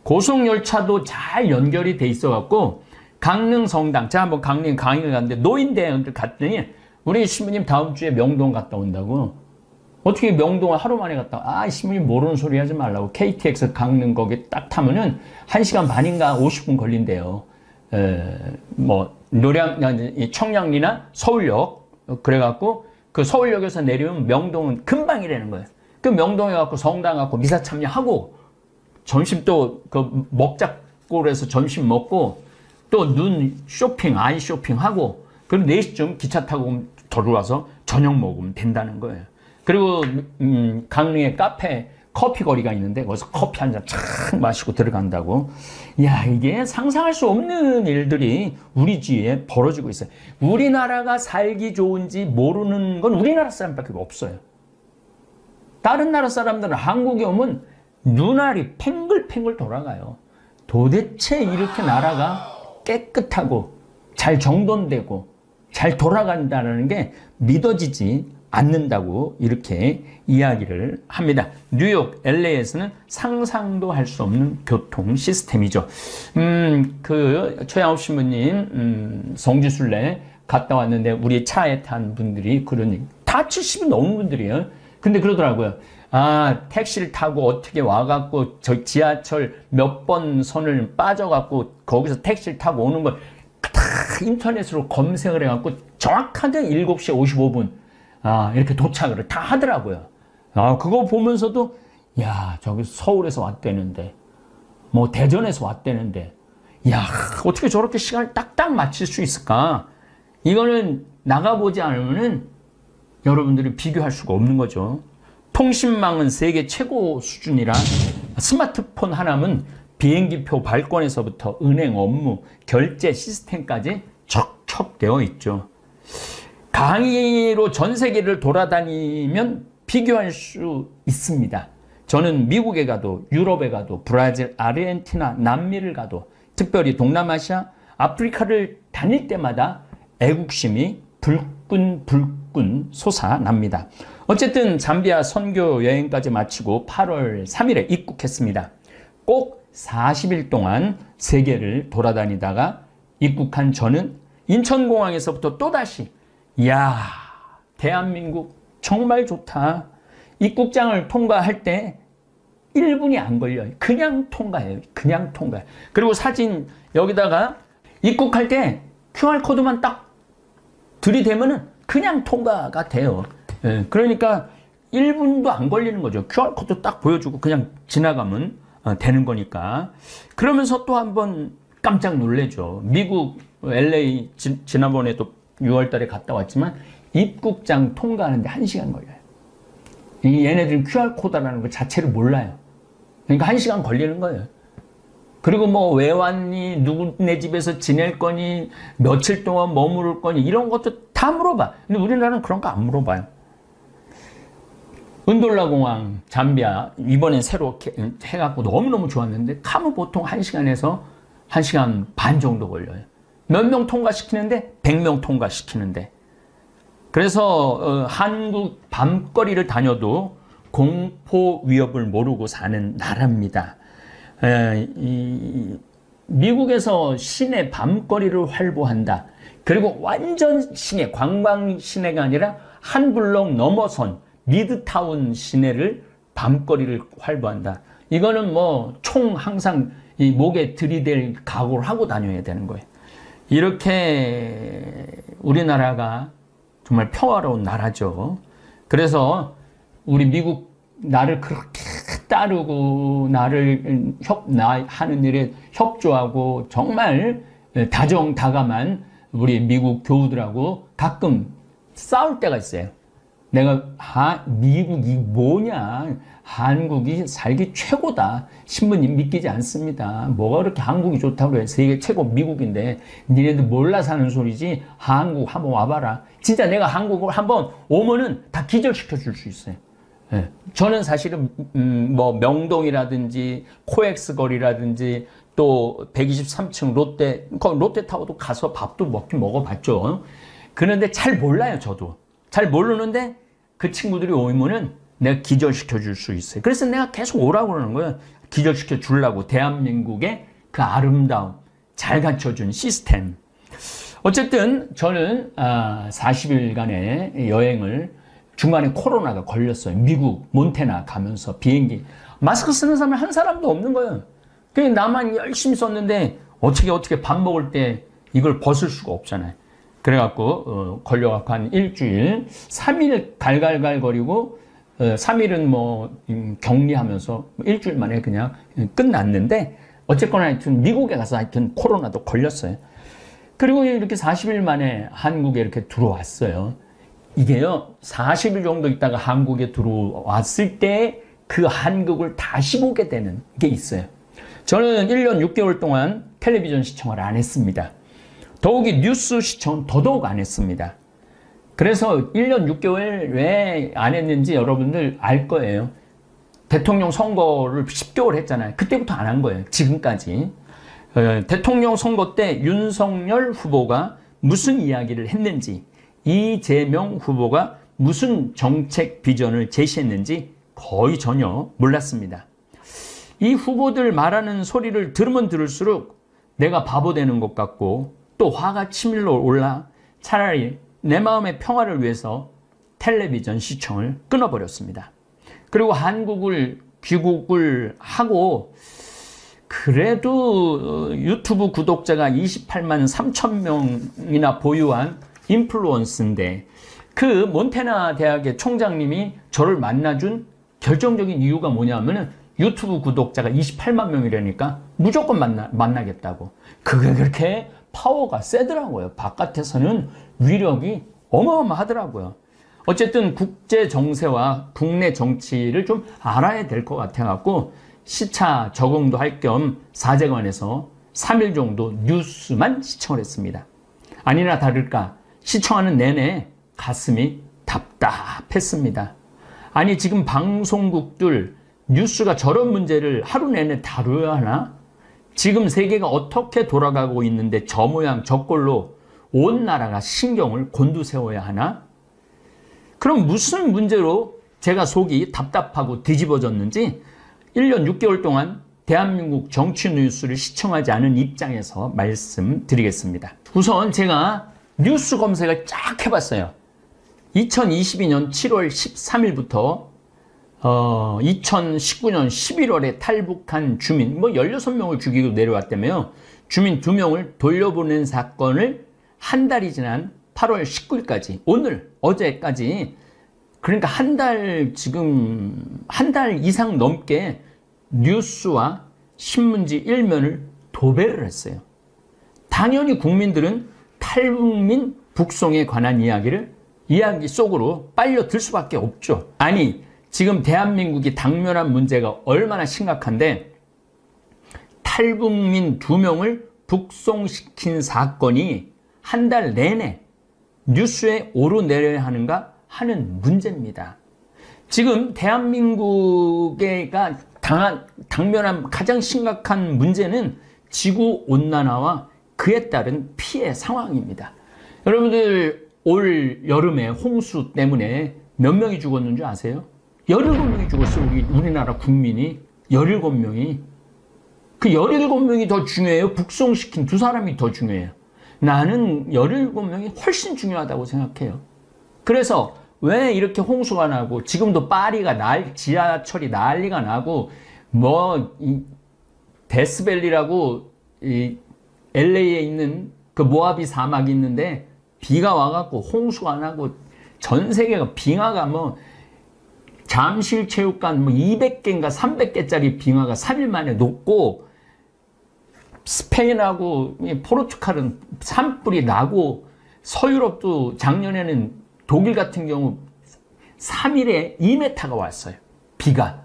고속열차도 잘 연결이 돼 있어 갖고 강릉 성당, 제가 한번 강릉 강의를 갔는데 노인대학을 갔더니 우리 신부님 다음 주에 명동 갔다 온다고. 어떻게 명동을 하루 만에 갔다 신부님 모르는 소리 하지 말라고. KTX 강릉 거기 딱 타면은 1시간 반인가 50분 걸린대요. 청량리나 서울역 그래갖고 그 서울역에서 내리면 명동은 금방이라는 거예요. 그 명동에 갖고 성당 갖고 미사 참여하고 점심 또 그 먹자골에서 점심 먹고 또 눈 쇼핑, 아이 쇼핑하고 그리고 4시쯤 기차 타고 들어와서 저녁 먹으면 된다는 거예요. 그리고 강릉에 카페 커피 거리가 있는데 거기서 커피 한 잔 착 마시고 들어간다고. 야, 이게 상상할 수 없는 일들이 우리 주위에 벌어지고 있어요. 우리나라가 살기 좋은지 모르는 건 우리나라 사람밖에 없어요. 다른 나라 사람들은 한국에 오면 눈알이 팽글팽글 돌아가요. 도대체 이렇게 나라가 깨끗하고 잘 정돈되고 잘 돌아간다는 게 믿어지지 않는다고 이렇게 이야기를 합니다. 뉴욕, LA에서는 상상도 할 수 없는 교통 시스템이죠. 최양욱 신부님, 성지순례 갔다 왔는데 우리 차에 탄 분들이 그러니 다 70이 넘은 분들이에요. 근데 그러더라고요. 아, 택시를 타고 어떻게 와갖고 저 지하철 몇 번 선을 빠져갖고 거기서 택시를 타고 오는 걸 다 인터넷으로 검색을 해갖고 정확하게 7시 55분 이렇게 도착을 다 하더라고요. 그거 보면서도 야, 저기 서울에서 왔대는데 뭐 대전에서 왔대는데 야, 어떻게 저렇게 시간을 딱딱 맞출 수 있을까? 이거는 나가보지 않으면은 여러분들이 비교할 수가 없는 거죠. 통신망은 세계 최고 수준이라 스마트폰 하나면 비행기표 발권에서부터 은행 업무, 결제 시스템까지 척척되어 있죠. 강의로 전 세계를 돌아다니면 비교할 수 있습니다. 저는 미국에 가도 유럽에 가도 브라질, 아르헨티나, 남미를 가도 특별히 동남아시아, 아프리카를 다닐 때마다 애국심이 불끈불끈 솟아납니다. 어쨌든 잠비아 선교 여행까지 마치고 8월 3일에 입국했습니다. 꼭 40일 동안 세계를 돌아다니다가 입국한 저는 인천공항에서부터 또다시 이야, 대한민국 정말 좋다. 입국장을 통과할 때 1분이 안 걸려요. 그냥 통과해요. 그냥 통과해요. 그리고 사진 여기다가 입국할 때 QR코드만 딱 들이대면은 그냥 통과가 돼요. 그러니까 1분도 안 걸리는 거죠. QR코드 딱 보여주고 그냥 지나가면 되는 거니까. 그러면서 또 한번 깜짝 놀래죠. 미국 LA 지난번에도 6월 달에 갔다 왔지만 입국장 통과하는데 1시간 걸려요. 얘네들은 QR코드라는 것 자체를 몰라요. 그러니까 1시간 걸리는 거예요. 그리고 뭐 왜 왔니? 누구네 집에서 지낼 거니? 며칠 동안 머무를 거니? 이런 것도 다 물어봐. 근데 우리나라는 그런 거 안 물어봐요. 은돌라 공항, 잠비아 이번엔 새로 해갖고 너무너무 좋았는데 가면 보통 1시간에서 1시간 반 정도 걸려요. 몇 명 통과시키는데 100명 통과시키는데. 그래서 한국 밤거리를 다녀도 공포 위협을 모르고 사는 나라입니다. 미국에서 시내 밤거리를 활보한다. 그리고 완전 시내, 관광 시내가 아니라 한 블록 넘어선 미드타운 시내를 밤거리를 활보한다. 이거는 뭐 총 항상 이 목에 들이댈 각오를 하고 다녀야 되는 거예요. 이렇게 우리나라가 정말 평화로운 나라죠. 그래서 우리 미국 나를 그렇게 따르고 나를 하는 일에 협조하고 정말 다정다감한 우리 미국 교우들하고 가끔 싸울 때가 있어요. 내가 미국이 뭐냐, 한국이 살기 최고다, 신부님 믿기지 않습니다. 뭐가 그렇게 한국이 좋다고 해. 세계 최고 미국인데 니네들 몰라 사는 소리지. 한국 한번 와봐라. 진짜 내가 한국을 한번 오면은 다 기절시켜 줄 수 있어요. 네. 저는 사실은 뭐 명동이라든지 코엑스 거리라든지 또 123층 롯데타워도 가서 밥도 먹어봤죠. 그런데 잘 몰라요. 저도 잘 모르는데 그 친구들이 오면은 내가 기절시켜 줄 수 있어요. 그래서 내가 계속 오라고 그러는 거예요. 기절시켜 주려고. 대한민국의 그 아름다움, 잘 갖춰준 시스템. 어쨌든 저는 40일간의 여행을 중간에 코로나가 걸렸어요. 미국 몬태나 가면서 비행기 마스크 쓰는 사람이 한 사람도 없는 거예요. 그냥 나만 열심히 썼는데 어떻게 밥 먹을 때 이걸 벗을 수가 없잖아요. 그래갖고 걸려갖고 한 일주일 3일 갈갈갈 거리고 3일은 뭐 격리하면서 일주일 만에 그냥 끝났는데 어쨌거나 하여튼 미국에 가서 하여튼 코로나도 걸렸어요. 그리고 이렇게 40일 만에 한국에 이렇게 들어왔어요. 이게요, 40일 정도 있다가 한국에 들어왔을 때 그 한국을 다시 보게 되는 게 있어요. 저는 1년 6개월 동안 텔레비전 시청을 안 했습니다. 더욱이 뉴스 시청은 더더욱 안 했습니다. 그래서 1년 6개월 왜 안 했는지 여러분들 알 거예요. 대통령 선거를 10개월 했잖아요. 그때부터 안 한 거예요. 지금까지. 대통령 선거 때 윤석열 후보가 무슨 이야기를 했는지, 이재명 후보가 무슨 정책 비전을 제시했는지 거의 전혀 몰랐습니다. 이 후보들 말하는 소리를 들으면 들을수록 내가 바보 되는 것 같고 또 화가 치밀러 올라 차라리 내 마음의 평화를 위해서 텔레비전 시청을 끊어버렸습니다. 그리고 한국을 귀국을 하고 그래도 유튜브 구독자가 28만 3천 명이나 보유한 인플루언서인데 그 몬태나 대학의 총장님이 저를 만나준 결정적인 이유가 뭐냐면은 유튜브 구독자가 28만 명이라니까 무조건 만나겠다고. 그게 그렇게 파워가 세더라고요. 바깥에서는 위력이 어마어마하더라고요. 어쨌든 국제 정세와 국내 정치를 좀 알아야 될 것 같아갖고 시차 적응도 할 겸 사제관에서 3일 정도 뉴스만 시청을 했습니다. 아니나 다를까 시청하는 내내 가슴이 답답했습니다. 아니 지금 방송국들 뉴스가 저런 문제를 하루 내내 다뤄야 하나? 지금 세계가 어떻게 돌아가고 있는데 저 모양 저 꼴로 온 나라가 신경을 곤두세워야 하나? 그럼 무슨 문제로 제가 속이 답답하고 뒤집어졌는지 1년 6개월 동안 대한민국 정치 뉴스를 시청하지 않은 입장에서 말씀드리겠습니다. 우선 제가 뉴스 검색을 쫙 해봤어요. 2022년 7월 13일부터 2019년 11월에 탈북한 주민 16명을 죽이고 내려왔다며요. 주민 2명을 돌려보낸 사건을 한 달이 지난 8월 19일까지 오늘 어제까지 그러니까 지금 한 달 이상 넘게 뉴스와 신문지 1면을 도배를 했어요. 당연히 국민들은 탈북민 북송에 관한 이야기 속으로 빨려들 수밖에 없죠. 아니 지금 대한민국이 당면한 문제가 얼마나 심각한데 탈북민 2명을 북송시킨 사건이 한 달 내내 뉴스에 오르내려야 하는가 하는 문제입니다. 지금 대한민국가 당면한 가장 심각한 문제는 지구온난화와 그에 따른 피해 상황입니다. 여러분들 올 여름에 홍수 때문에 몇 명이 죽었는 줄 아세요? 17명이 죽었어요. 우리나라 국민이 17명이. 그 17명이 더 중요해요? 북송시킨 2사람이 더 중요해요? 나는 17명이 훨씬 중요하다고 생각해요. 그래서 왜 이렇게 홍수가 나고 지금도 파리가 지하철이 난리가 나고 데스밸리라고 LA에 있는 그 모하비 사막이 있는데 비가 와갖고 홍수가 나고 전 세계가 빙하가 잠실체육관 200개인가 300개짜리 빙하가 3일 만에 녹고 스페인하고 포르투갈은 산불이 나고 서유럽도 작년에는 독일 같은 경우 3일에 2m가 왔어요. 비가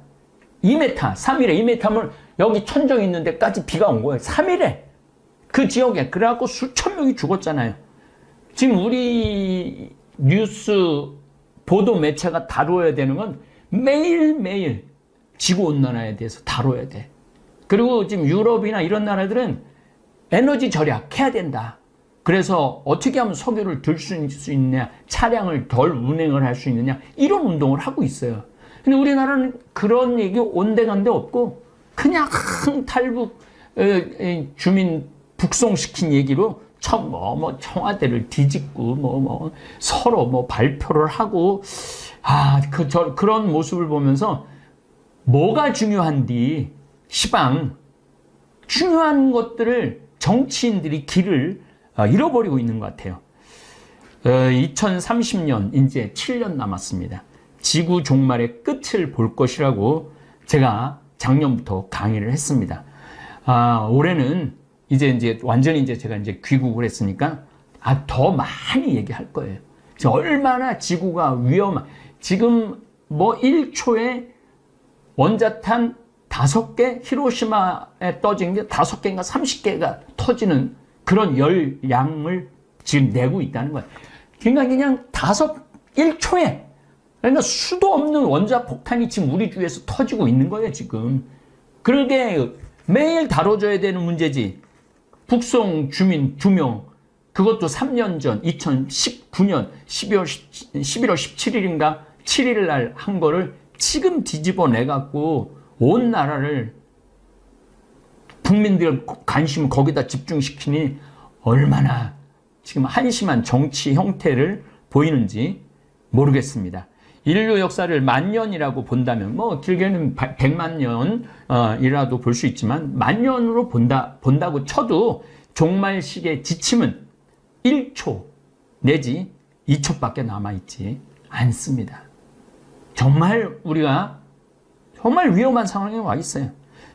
2m, 3일에 2m면 여기 천정 있는 데까지 비가 온 거예요. 3일에 그 지역에. 그래갖고 수천 명이 죽었잖아요. 지금 우리 뉴스 보도 매체가 다뤄야 되는 건 매일매일 지구온난화에 대해서 다뤄야 돼. 그리고 지금 유럽이나 이런 나라들은 에너지 절약해야 된다. 그래서 어떻게 하면 석유를 들 수 있느냐, 차량을 덜 운행을 할 수 있느냐, 이런 운동을 하고 있어요. 근데 우리나라는 그런 얘기 온데간데 없고 그냥 탈북 주민 북송시킨 얘기로 청와대를 뒤집고 서로 발표를 하고 그런 모습을 보면서 뭐가 중요한디 시방 중요한 것들을 정치인들이 길을 잃어버리고 있는 것 같아요. 2030년 이제 7년 남았습니다. 지구 종말의 끝을 볼 것이라고 제가 작년부터 강의를 했습니다. 올해는 이제 완전히 제가 귀국을 했으니까 더 많이 얘기할 거예요. 얼마나 지구가 지금 뭐 1초에 원자탄 5개, 히로시마에 떠진 게 5개인가 30개가 터지는 그런 열량을 지금 내고 있다는 거예요. 그러니까 그냥 1초에. 그러니까 수도 없는 원자폭탄이 지금 우리 주위에서 터지고 있는 거예요, 지금. 그러게 매일 다뤄줘야 되는 문제지. 북송 주민 2명, 그것도 3년 전, 2019년 11월 17일인가 7일 날 한 거를 지금 뒤집어 내갖고 온 나라를 국민들 관심을 거기다 집중시키니 얼마나 지금 한심한 정치 형태를 보이는지 모르겠습니다. 인류 역사를 10,000년이라고 본다면 뭐 길게는 100만 년이라도 볼 수 있지만 10,000년으로 본다고 쳐도 종말식의 지침은 1초 내지 2초밖에 남아있지 않습니다. 정말 우리가 정말 위험한 상황에 와 있어요.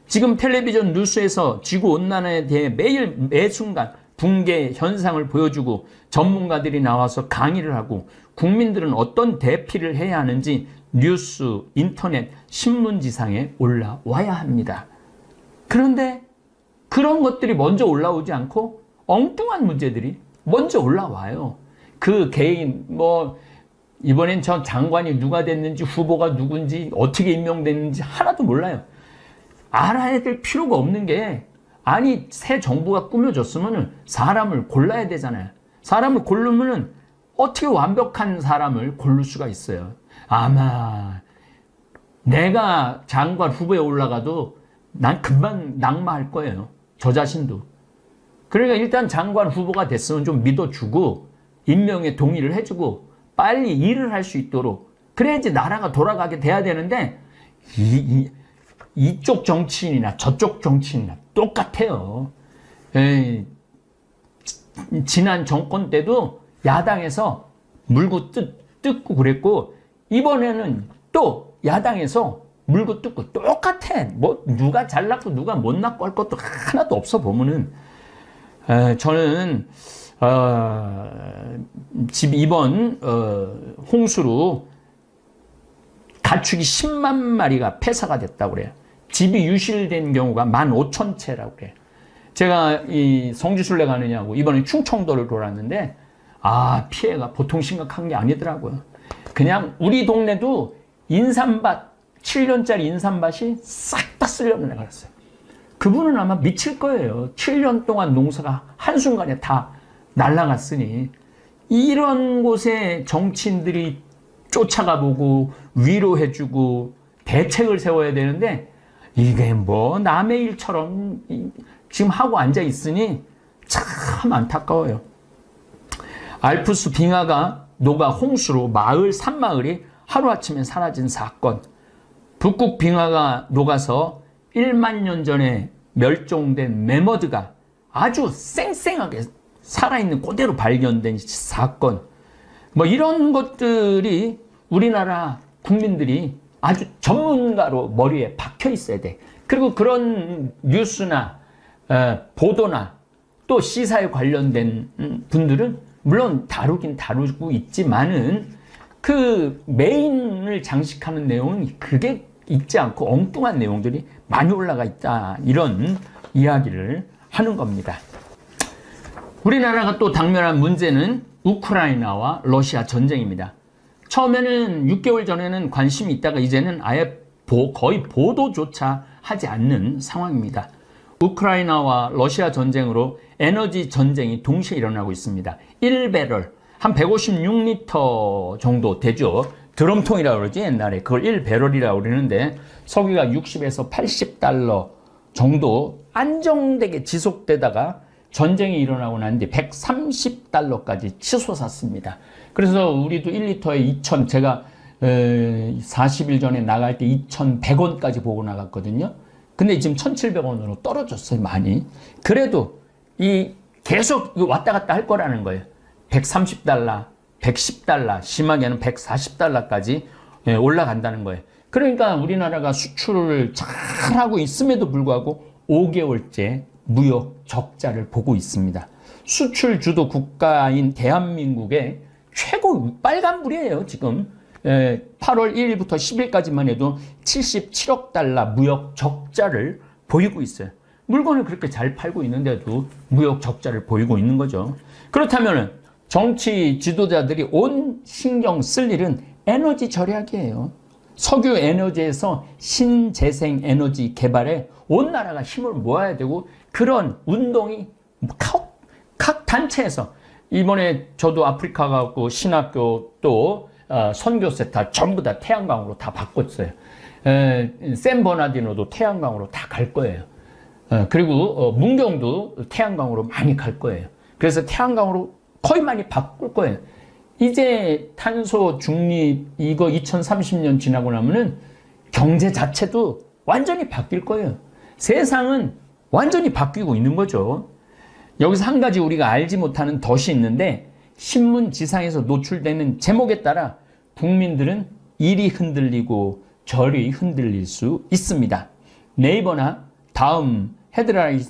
지금 텔레비전 뉴스에서 지구온난화에 대해 매일 매순간 붕괴 현상을 보여주고 전문가들이 나와서 강의를 하고 국민들은 어떤 대피를 해야 하는지 뉴스, 인터넷, 신문지상에 올라와야 합니다. 그런데 그런 것들이 먼저 올라오지 않고 엉뚱한 문제들이 먼저 올라와요. 그 개인 뭐 이번엔 저 장관이 누가 됐는지 후보가 누군지 어떻게 임명됐는지 하나도 몰라요. 알아야 될 필요가 없는 게 아니 새 정부가 꾸며졌으면 사람을 골라야 되잖아요. 사람을 고르면 어떻게 완벽한 사람을 고를 수가 있어요. 아마 내가 장관 후보에 올라가도 난 금방 낙마할 거예요. 저 자신도. 그러니까 일단 장관 후보가 됐으면 좀 믿어주고 임명에 동의를 해주고 빨리 일을 할 수 있도록 그래야지 나라가 돌아가게 돼야 되는데 이쪽 정치인이나 저쪽 정치인이나 똑같아요. 지난 정권 때도 야당에서 물고 뜯고 그랬고 이번에는 또 야당에서 물고 뜯고 똑같아. 뭐 누가 잘났고 누가 못났고 할 것도 하나도 없어 보면은 저는 이번 홍수로 가축이 10만 마리가 폐사가 됐다고 그래요. 집이 유실된 경우가 15,000채라고 그래요. 제가 이 성지순례 가느냐고 이번에 충청도를 돌았는데 피해가 보통 심각한 게 아니더라고요. 그냥 우리 동네도 인삼밭 7년짜리 인삼밭이 싹 다 쓸려는 애가 있어요. 그분은 아마 미칠 거예요. 7년 동안 농사가 한순간에 다 날아갔으니 이런 곳에 정치인들이 쫓아가 보고 위로해주고 대책을 세워야 되는데 이게 뭐 남의 일처럼 지금 하고 앉아 있으니 참 안타까워요. 알프스 빙하가 녹아 홍수로 마을, 산마을이 하루아침에 사라진 사건. 북극 빙하가 녹아서 1만 년 전에 멸종된 매머드가 아주 쌩쌩하게 살아있는 그대로 발견된 사건. 뭐 이런 것들이 우리나라 국민들이 아주 전문가로 머리에 박혀 있어야 돼. 그리고 그런 뉴스나 보도나 또 시사에 관련된 분들은 물론 다루긴 다루고 있지만은 그 메인을 장식하는 내용은 그게 있지 않고 엉뚱한 내용들이 많이 올라가 있다. 이런 이야기를 하는 겁니다. 우리나라가 또 당면한 문제는 우크라이나와 러시아 전쟁입니다. 처음에는 6개월 전에는 관심이 있다가 이제는 아예 거의 보도조차 하지 않는 상황입니다. 우크라이나와 러시아 전쟁으로 에너지 전쟁이 동시에 일어나고 있습니다. 1배럴, 한 156리터 정도 되죠. 드럼통이라고 그러지 옛날에. 그걸 1배럴이라고 그러는데 석유가 60에서 80달러 정도 안정되게 지속되다가 전쟁이 일어나고 났는데 130달러까지 치솟았습니다. 그래서 우리도 1리터에 2,000, 제가 40일 전에 나갈 때 2,100원까지 보고 나갔거든요. 근데 지금 1,700원으로 떨어졌어요, 많이. 그래도 계속 왔다 갔다 할 거라는 거예요. 130달러, 110달러, 심하게는 140달러까지 올라간다는 거예요. 그러니까 우리나라가 수출을 잘하고 있음에도 불구하고 5개월째 무역 적자를 보고 있습니다. 수출 주도 국가인 대한민국의 최고 빨간불이에요, 지금. 8월 1일부터 10일까지만 해도 77억 달러 무역 적자를 보이고 있어요. 물건을 그렇게 잘 팔고 있는데도 무역 적자를 보이고 있는 거죠. 그렇다면 정치 지도자들이 온 신경 쓸 일은 에너지 절약이에요. 석유 에너지에서 신재생 에너지 개발에 온 나라가 힘을 모아야 되고, 그런 운동이 각 단체에서, 이번에 저도 아프리카 가고 신학교 또 선교세 다 전부 다 태양광으로 다 바꿨어요. 샌버나디노도 태양광으로 다 갈 거예요. 그리고 문경도 태양광으로 많이 갈 거예요. 그래서 태양광으로 거의 많이 바꿀 거예요. 이제 탄소 중립 이거 2030년 지나고 나면은 경제 자체도 완전히 바뀔 거예요. 세상은 완전히 바뀌고 있는 거죠. 여기서 한 가지 우리가 알지 못하는 덫이 있는데, 신문 지상에서 노출되는 제목에 따라 국민들은 이리 흔들리고 저리 흔들릴 수 있습니다. 네이버나 다음 헤드라인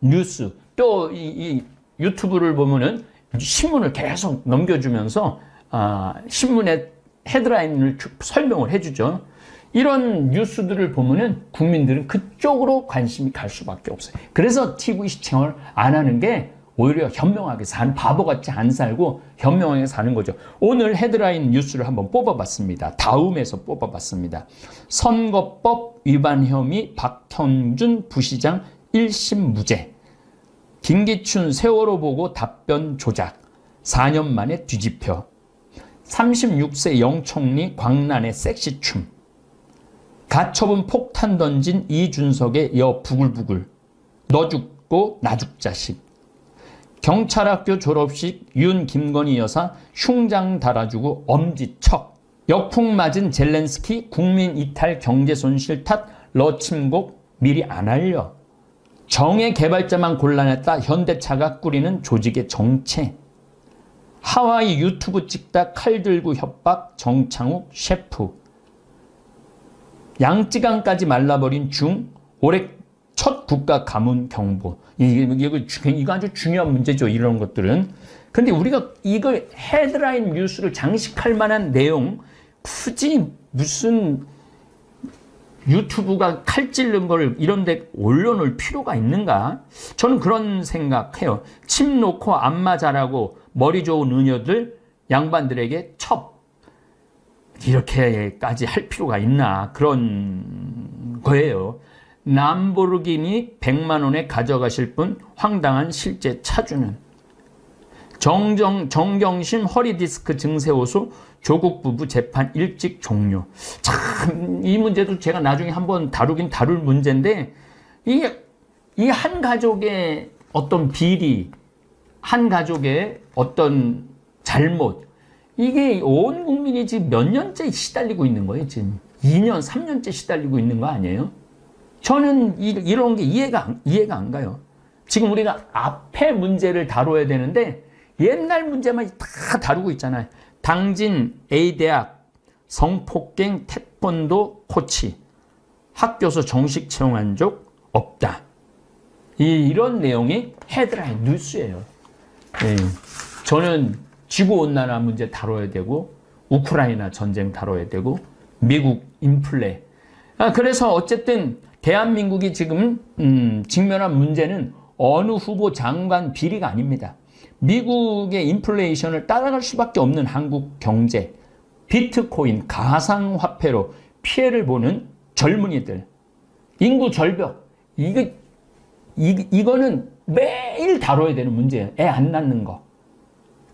뉴스, 또 이 유튜브를 보면은 신문을 계속 넘겨주면서 신문의 헤드라인을 설명을 해주죠. 이런 뉴스들을 보면은 국민들은 그쪽으로 관심이 갈 수밖에 없어요. 그래서 TV 시청을 안 하는 게 오히려 현명하게 사는, 바보같이 안 살고 현명하게 사는 거죠. 오늘 헤드라인 뉴스를 한번 뽑아봤습니다. 다음에서 뽑아봤습니다. 선거법 위반 혐의 박형준 부시장 1심 무죄. 김기춘 세월호 보고 답변 조작. 4년 만에 뒤집혀. 36세 영총리 광란의 섹시춤. 가처분 폭탄 던진 이준석의 여 부글부글. 너 죽고 나 죽자식. 경찰학교 졸업식 윤 김건희 여사 흉장 달아주고 엄지척. 역풍 맞은 젤렌스키 국민 이탈 경제 손실 탓 러침곡 미리 안 알려. 정의 개발자만 곤란했다 현대차가 꾸리는 조직의 정체. 하와이 유튜브 찍다 칼 들고 협박 정창욱 셰프. 양쯔강까지 말라버린 중 올해 첫 국가 가문 경보. 이거 아주 중요한 문제죠, 이런 것들은. 근데 우리가 이걸 헤드라인 뉴스를 장식할 만한 내용, 굳이 무슨 유튜브가 칼 찔른 걸 이런 데 올려놓을 필요가 있는가? 저는 그런 생각해요. 침 놓고 안마 잘하고 머리 좋은 은여들 양반들에게 첩. 이렇게까지 할 필요가 있나? 그런 거예요. 람보르기니 100만 원에 가져가실 분 황당한 실제 차주는. 정경심 허리디스크 증세 호소 조국 부부 재판 일찍 종료. 참, 이 문제도 제가 나중에 한번 다룰 문제인데, 이 한 가족의 어떤 비리, 한 가족의 어떤 잘못, 이게 온 국민이 지금 몇 년째 시달리고 있는 거예요. 지금 2년, 3년째 시달리고 있는 거 아니에요? 저는 이런 게 이해가 안 가요. 지금 우리가 앞에 문제를 다뤄야 되는데 옛날 문제만 다 다루고 있잖아요. 당진 A대학 성폭행 태권도 코치 학교에서 정식 채용한 적 없다. 이런 내용이 헤드라인 뉴스예요. 네. 저는 지구온난화 문제 다뤄야 되고, 우크라이나 전쟁 다뤄야 되고, 미국 인플레. 그래서 어쨌든 대한민국이 지금 직면한 문제는 어느 후보 장관 비리가 아닙니다. 미국의 인플레이션을 따라갈 수밖에 없는 한국 경제, 비트코인, 가상화폐로 피해를 보는 젊은이들, 인구 절벽, 이거는 매일 다뤄야 되는 문제예요. 애 안 낳는 거.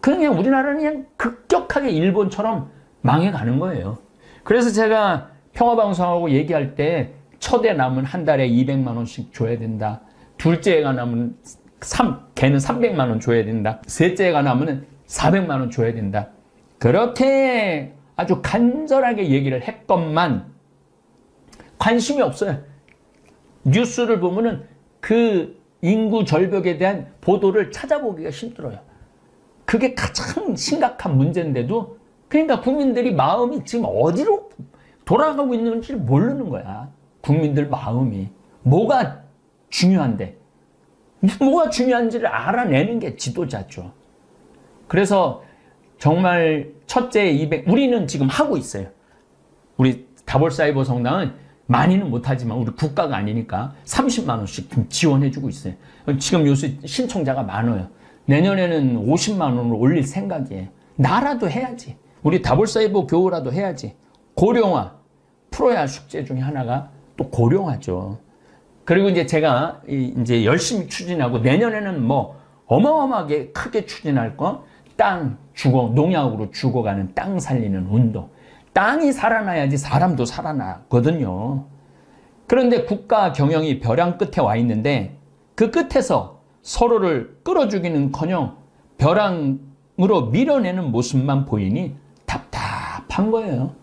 그냥 우리나라는 그냥 급격하게 일본처럼 망해가는 거예요. 그래서 제가 평화방송하고 얘기할 때 첫 애 낳으면 한 달에 200만 원씩 줘야 된다. 둘째 애가 낳으면 걔는 300만 원 줘야 된다. 셋째 애가 낳으면 400만 원 줘야 된다. 그렇게 아주 간절하게 얘기를 했건만 관심이 없어요. 뉴스를 보면은 그 인구 절벽에 대한 보도를 찾아보기가 힘들어요. 그게 가장 심각한 문제인데도, 그러니까 국민들이 마음이 지금 어디로 돌아가고 있는지 모르는 거야. 국민들 마음이. 뭐가 중요한데, 뭐가 중요한지를 알아내는 게 지도자죠. 그래서 정말 첫째 200, 우리는 지금 하고 있어요. 우리 다볼사이버 성당은 많이는 못하지만 우리 국가가 아니니까 30만 원씩 지원해주고 있어요. 지금 요새 신청자가 많아요. 내년에는 50만 원으로 올릴 생각이에요. 나라도 해야지. 우리 다볼사이버 교우라도 해야지. 고령화, 풀어야 할 숙제 중에 하나가 또 고령화죠. 그리고 이제 제가 이제 열심히 추진하고 내년에는 뭐 어마어마하게 크게 추진할 거, 땅 농약으로 죽어가는 땅 살리는 운동. 땅이 살아나야지 사람도 살아나거든요. 그런데 국가 경영이 벼랑 끝에 와 있는데 그 끝에서 서로를 끌어주기는커녕 벼랑으로 밀어내는 모습만 보이니 답답한 거예요.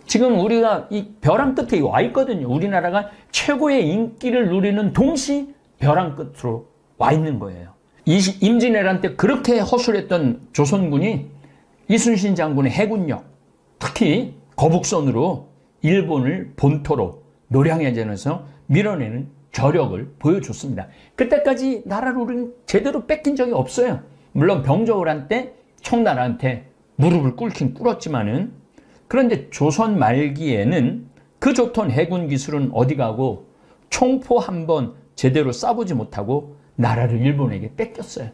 지금 우리가 이 벼랑 끝에 와 있거든요. 우리나라가 최고의 인기를 누리는 동시 벼랑 끝으로 와 있는 거예요. 임진왜란 때 그렇게 허술했던 조선군이 이순신 장군의 해군력, 특히 거북선으로 일본을 본토로 노량해전에서 밀어내는 저력을 보여줬습니다. 그때까지 나라를 우리는 제대로 뺏긴 적이 없어요. 물론 병조호란 때 청나라한테 무릎을 꿇긴 꿇었지만은, 그런데 조선 말기에는 그 좋던 해군 기술은 어디 가고 총포 한 번 제대로 쏴보지 못하고 나라를 일본에게 뺏겼어요.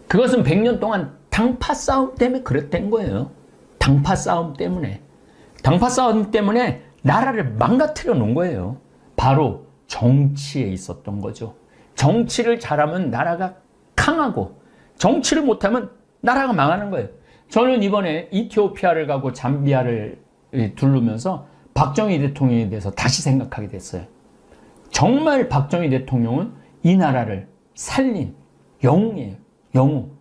그것은 100년 동안 당파 싸움 때문에 그랬던 거예요. 당파 싸움 때문에. 당파 싸움 때문에 나라를 망가뜨려 놓은 거예요. 바로 정치에 있었던 거죠. 정치를 잘하면 나라가 강하고 정치를 못하면 나라가 망하는 거예요. 저는 이번에 이티오피아를 가고 잠비아를 두르면서 박정희 대통령에 대해서 다시 생각하게 됐어요. 정말 박정희 대통령은 이 나라를 살린 영웅이에요. 영웅.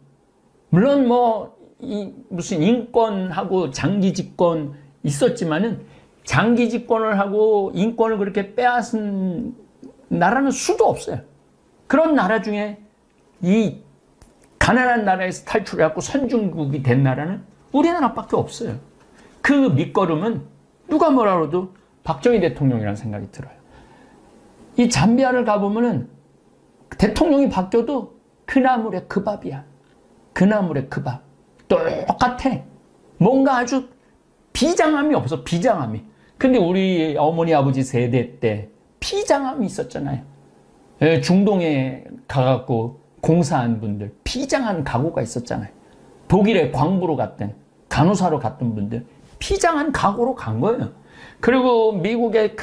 물론 무슨 인권하고 장기 집권 있었지만은 장기 집권을 하고 인권을 그렇게 빼앗은 나라는 수도 없어요. 그런 나라 중에 이 가난한 나라에서 탈출해갖고 선진국이 된 나라는 우리나라밖에 없어요. 그 밑거름은 누가 뭐라 그래도 박정희 대통령이라는 생각이 들어요. 이 잠비아를 가보면은 대통령이 바뀌어도 그 나물의 그 밥이야. 그 나물의 그 밥. 똑같아. 뭔가 아주 비장함이 없어. 비장함이. 근데 우리 어머니 아버지 세대 때 비장함이 있었잖아요. 중동에 가갖고 공사한 분들 비장한 각오가 있었잖아요. 독일에 광부로 갔던 간호사로 갔던 분들 비장한 각오로 간 거예요. 그리고 미국에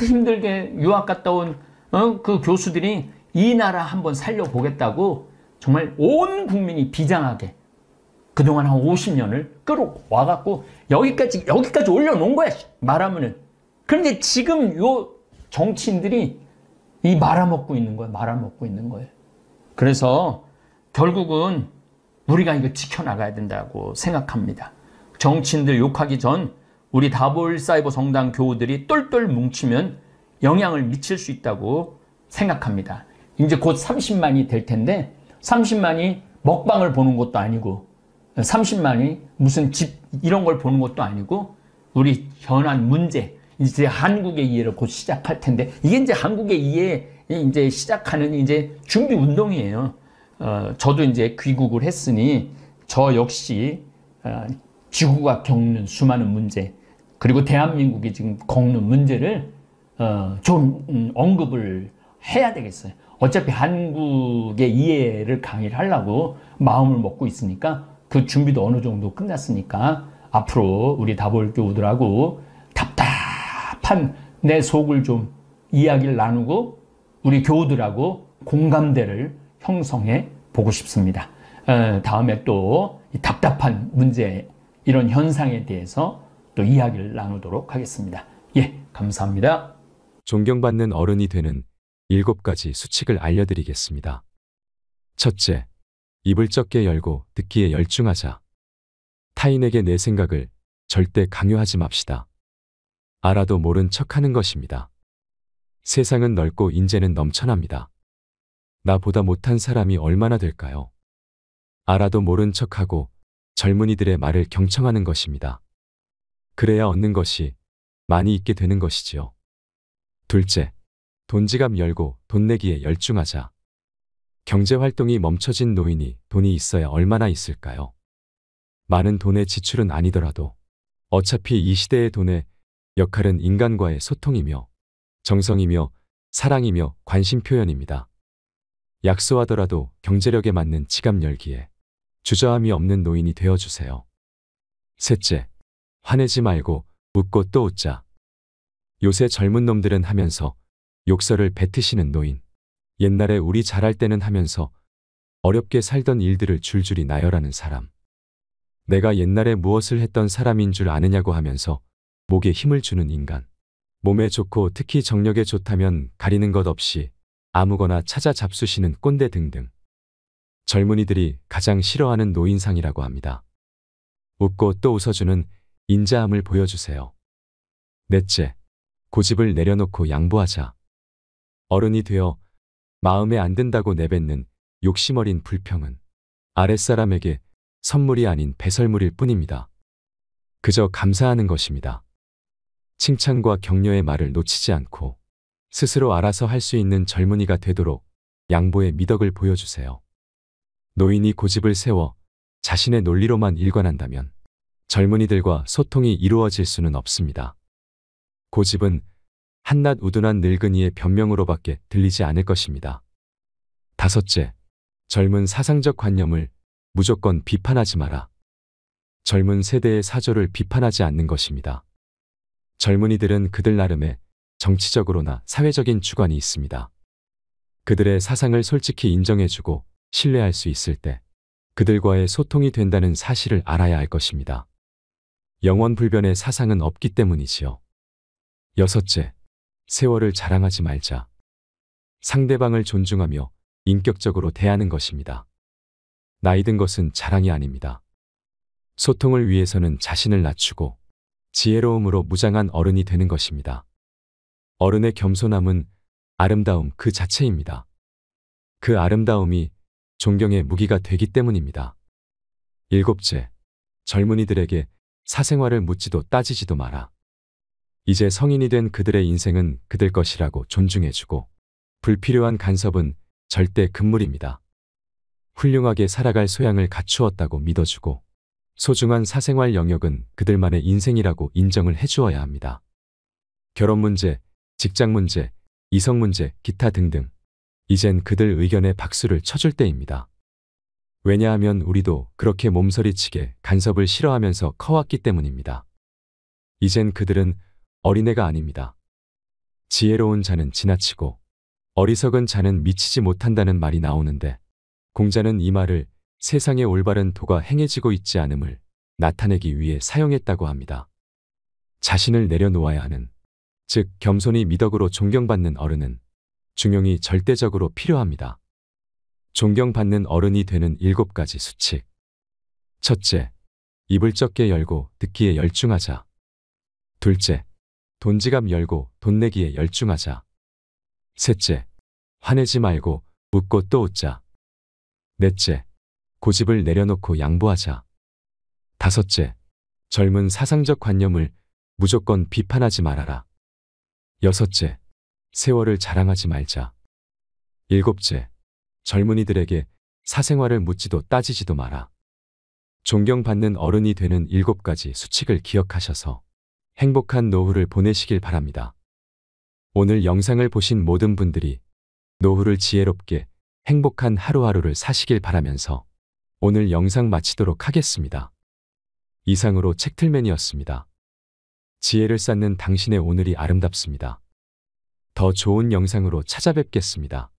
힘들게 유학 갔다 온 그 교수들이 이 나라 한번 살려보겠다고 정말 온 국민이 비장하게 그동안 한 50년을 끌어와갖고 여기까지 올려놓은 거야. 말하면은. 그런데 지금 요 정치인들이 이 말아먹고 있는 거예요. 말아먹고 있는 거예요. 그래서 결국은 우리가 이거 지켜나가야 된다고 생각합니다. 정치인들 욕하기 전 우리 다볼사이버 성당 교우들이 똘똘 뭉치면 영향을 미칠 수 있다고 생각합니다. 이제 곧 30만이 될 텐데 30만이 먹방을 보는 것도 아니고 30만이 무슨 집 이런 걸 보는 것도 아니고 우리 현안 문제, 이제 한국의 이해를 곧 시작할 텐데 이게 이제 한국의 이해 이제 시작하는 이제 준비 운동이에요. 저도 이제 귀국을 했으니 저 역시 지구가 겪는 수많은 문제 그리고 대한민국이 지금 겪는 문제를 좀 언급을 해야 되겠어요. 어차피 한국의 이해를 강의를 하려고 마음을 먹고 있으니까 그 준비도 어느 정도 끝났으니까 앞으로 우리 다볼 교우들하고 답답한 내 속을 좀 이야기를 나누고 우리 교우들하고 공감대를 형성해 보고 싶습니다. 다음에 또 이 답답한 문제 이런 현상에 대해서 또 이야기를 나누도록 하겠습니다. 예, 감사합니다. 존경받는 어른이 되는 7가지 수칙을 알려드리겠습니다. 첫째, 입을 적게 열고 듣기에 열중하자. 타인에게 내 생각을 절대 강요하지 맙시다. 알아도 모른 척하는 것입니다. 세상은 넓고 인재는 넘쳐납니다. 나보다 못한 사람이 얼마나 될까요? 알아도 모른 척하고 젊은이들의 말을 경청하는 것입니다. 그래야 얻는 것이 많이 있게 되는 것이지요. 둘째, 돈지갑 열고 돈 내기에 열중하자. 경제활동이 멈춰진 노인이 돈이 있어야 얼마나 있을까요? 많은 돈의 지출은 아니더라도 어차피 이 시대의 돈의 역할은 인간과의 소통이며 정성이며 사랑이며 관심 표현입니다. 약소하더라도 경제력에 맞는 지갑 열기에 주저함이 없는 노인이 되어주세요. 셋째, 화내지 말고 웃고 또 웃자. 요새 젊은 놈들은 하면서 욕설을 뱉으시는 노인. 옛날에 우리 잘할 때는 하면서 어렵게 살던 일들을 줄줄이 나열하는 사람. 내가 옛날에 무엇을 했던 사람인 줄 아느냐고 하면서 목에 힘을 주는 인간. 몸에 좋고 특히 정력에 좋다면 가리는 것 없이 아무거나 찾아 잡수시는 꼰대 등등. 젊은이들이 가장 싫어하는 노인상이라고 합니다. 웃고 또 웃어주는 인자함을 보여주세요. 넷째, 고집을 내려놓고 양보하자. 어른이 되어 마음에 안 든다고 내뱉는 욕심 어린 불평은 아랫사람에게 선물이 아닌 배설물일 뿐입니다. 그저 감사하는 것입니다. 칭찬과 격려의 말을 놓치지 않고 스스로 알아서 할 수 있는 젊은이가 되도록 양보의 미덕을 보여주세요. 노인이 고집을 세워 자신의 논리로만 일관한다면 젊은이들과 소통이 이루어질 수는 없습니다. 고집은 한낱 우둔한 늙은이의 변명으로밖에 들리지 않을 것입니다. 다섯째, 젊은 사상적 관념을 무조건 비판하지 마라. 젊은 세대의 사조를 비판하지 않는 것입니다. 젊은이들은 그들 나름의 정치적으로나 사회적인 주관이 있습니다. 그들의 사상을 솔직히 인정해주고 신뢰할 수 있을 때 그들과의 소통이 된다는 사실을 알아야 할 것입니다. 영원불변의 사상은 없기 때문이지요. 여섯째, 세월을 자랑하지 말자. 상대방을 존중하며 인격적으로 대하는 것입니다. 나이 든 것은 자랑이 아닙니다. 소통을 위해서는 자신을 낮추고 지혜로움으로 무장한 어른이 되는 것입니다. 어른의 겸손함은 아름다움 그 자체입니다. 그 아름다움이 존경의 무기가 되기 때문입니다. 일곱째, 젊은이들에게 사생활을 묻지도 따지지도 마라. 이제 성인이 된 그들의 인생은 그들 것이라고 존중해주고 불필요한 간섭은 절대 금물입니다. 훌륭하게 살아갈 소양을 갖추었다고 믿어주고 소중한 사생활 영역은 그들만의 인생이라고 인정을 해주어야 합니다. 결혼 문제, 직장 문제, 이성 문제, 기타 등등. 이젠 그들 의견에 박수를 쳐줄 때입니다. 왜냐하면 우리도 그렇게 몸서리치게 간섭을 싫어하면서 커왔기 때문입니다. 이젠 그들은 어린애가 아닙니다. 지혜로운 자는 지나치고 어리석은 자는 미치지 못한다는 말이 나오는데 공자는 이 말을 세상의 올바른 도가 행해지고 있지 않음을 나타내기 위해 사용했다고 합니다. 자신을 내려놓아야 하는, 즉 겸손이 미덕으로 존경받는 어른은 중용이 절대적으로 필요합니다. 존경받는 어른이 되는 7가지 수칙. 첫째, 입을 적게 열고 듣기에 열중하자. 둘째, 돈지갑 열고 돈 내기에 열중하자. 셋째, 화내지 말고 웃고 또 웃자. 넷째, 고집을 내려놓고 양보하자. 다섯째, 젊은 사상적 관념을 무조건 비판하지 말아라. 여섯째, 세월을 자랑하지 말자. 일곱째, 젊은이들에게 사생활을 묻지도 따지지도 마라. 존경받는 어른이 되는 7가지 수칙을 기억하셔서 행복한 노후를 보내시길 바랍니다. 오늘 영상을 보신 모든 분들이 노후를 지혜롭게 행복한 하루하루를 사시길 바라면서 오늘 영상 마치도록 하겠습니다. 이상으로 책틀맨이었습니다. 지혜를 쌓는 당신의 오늘이 아름답습니다. 더 좋은 영상으로 찾아뵙겠습니다.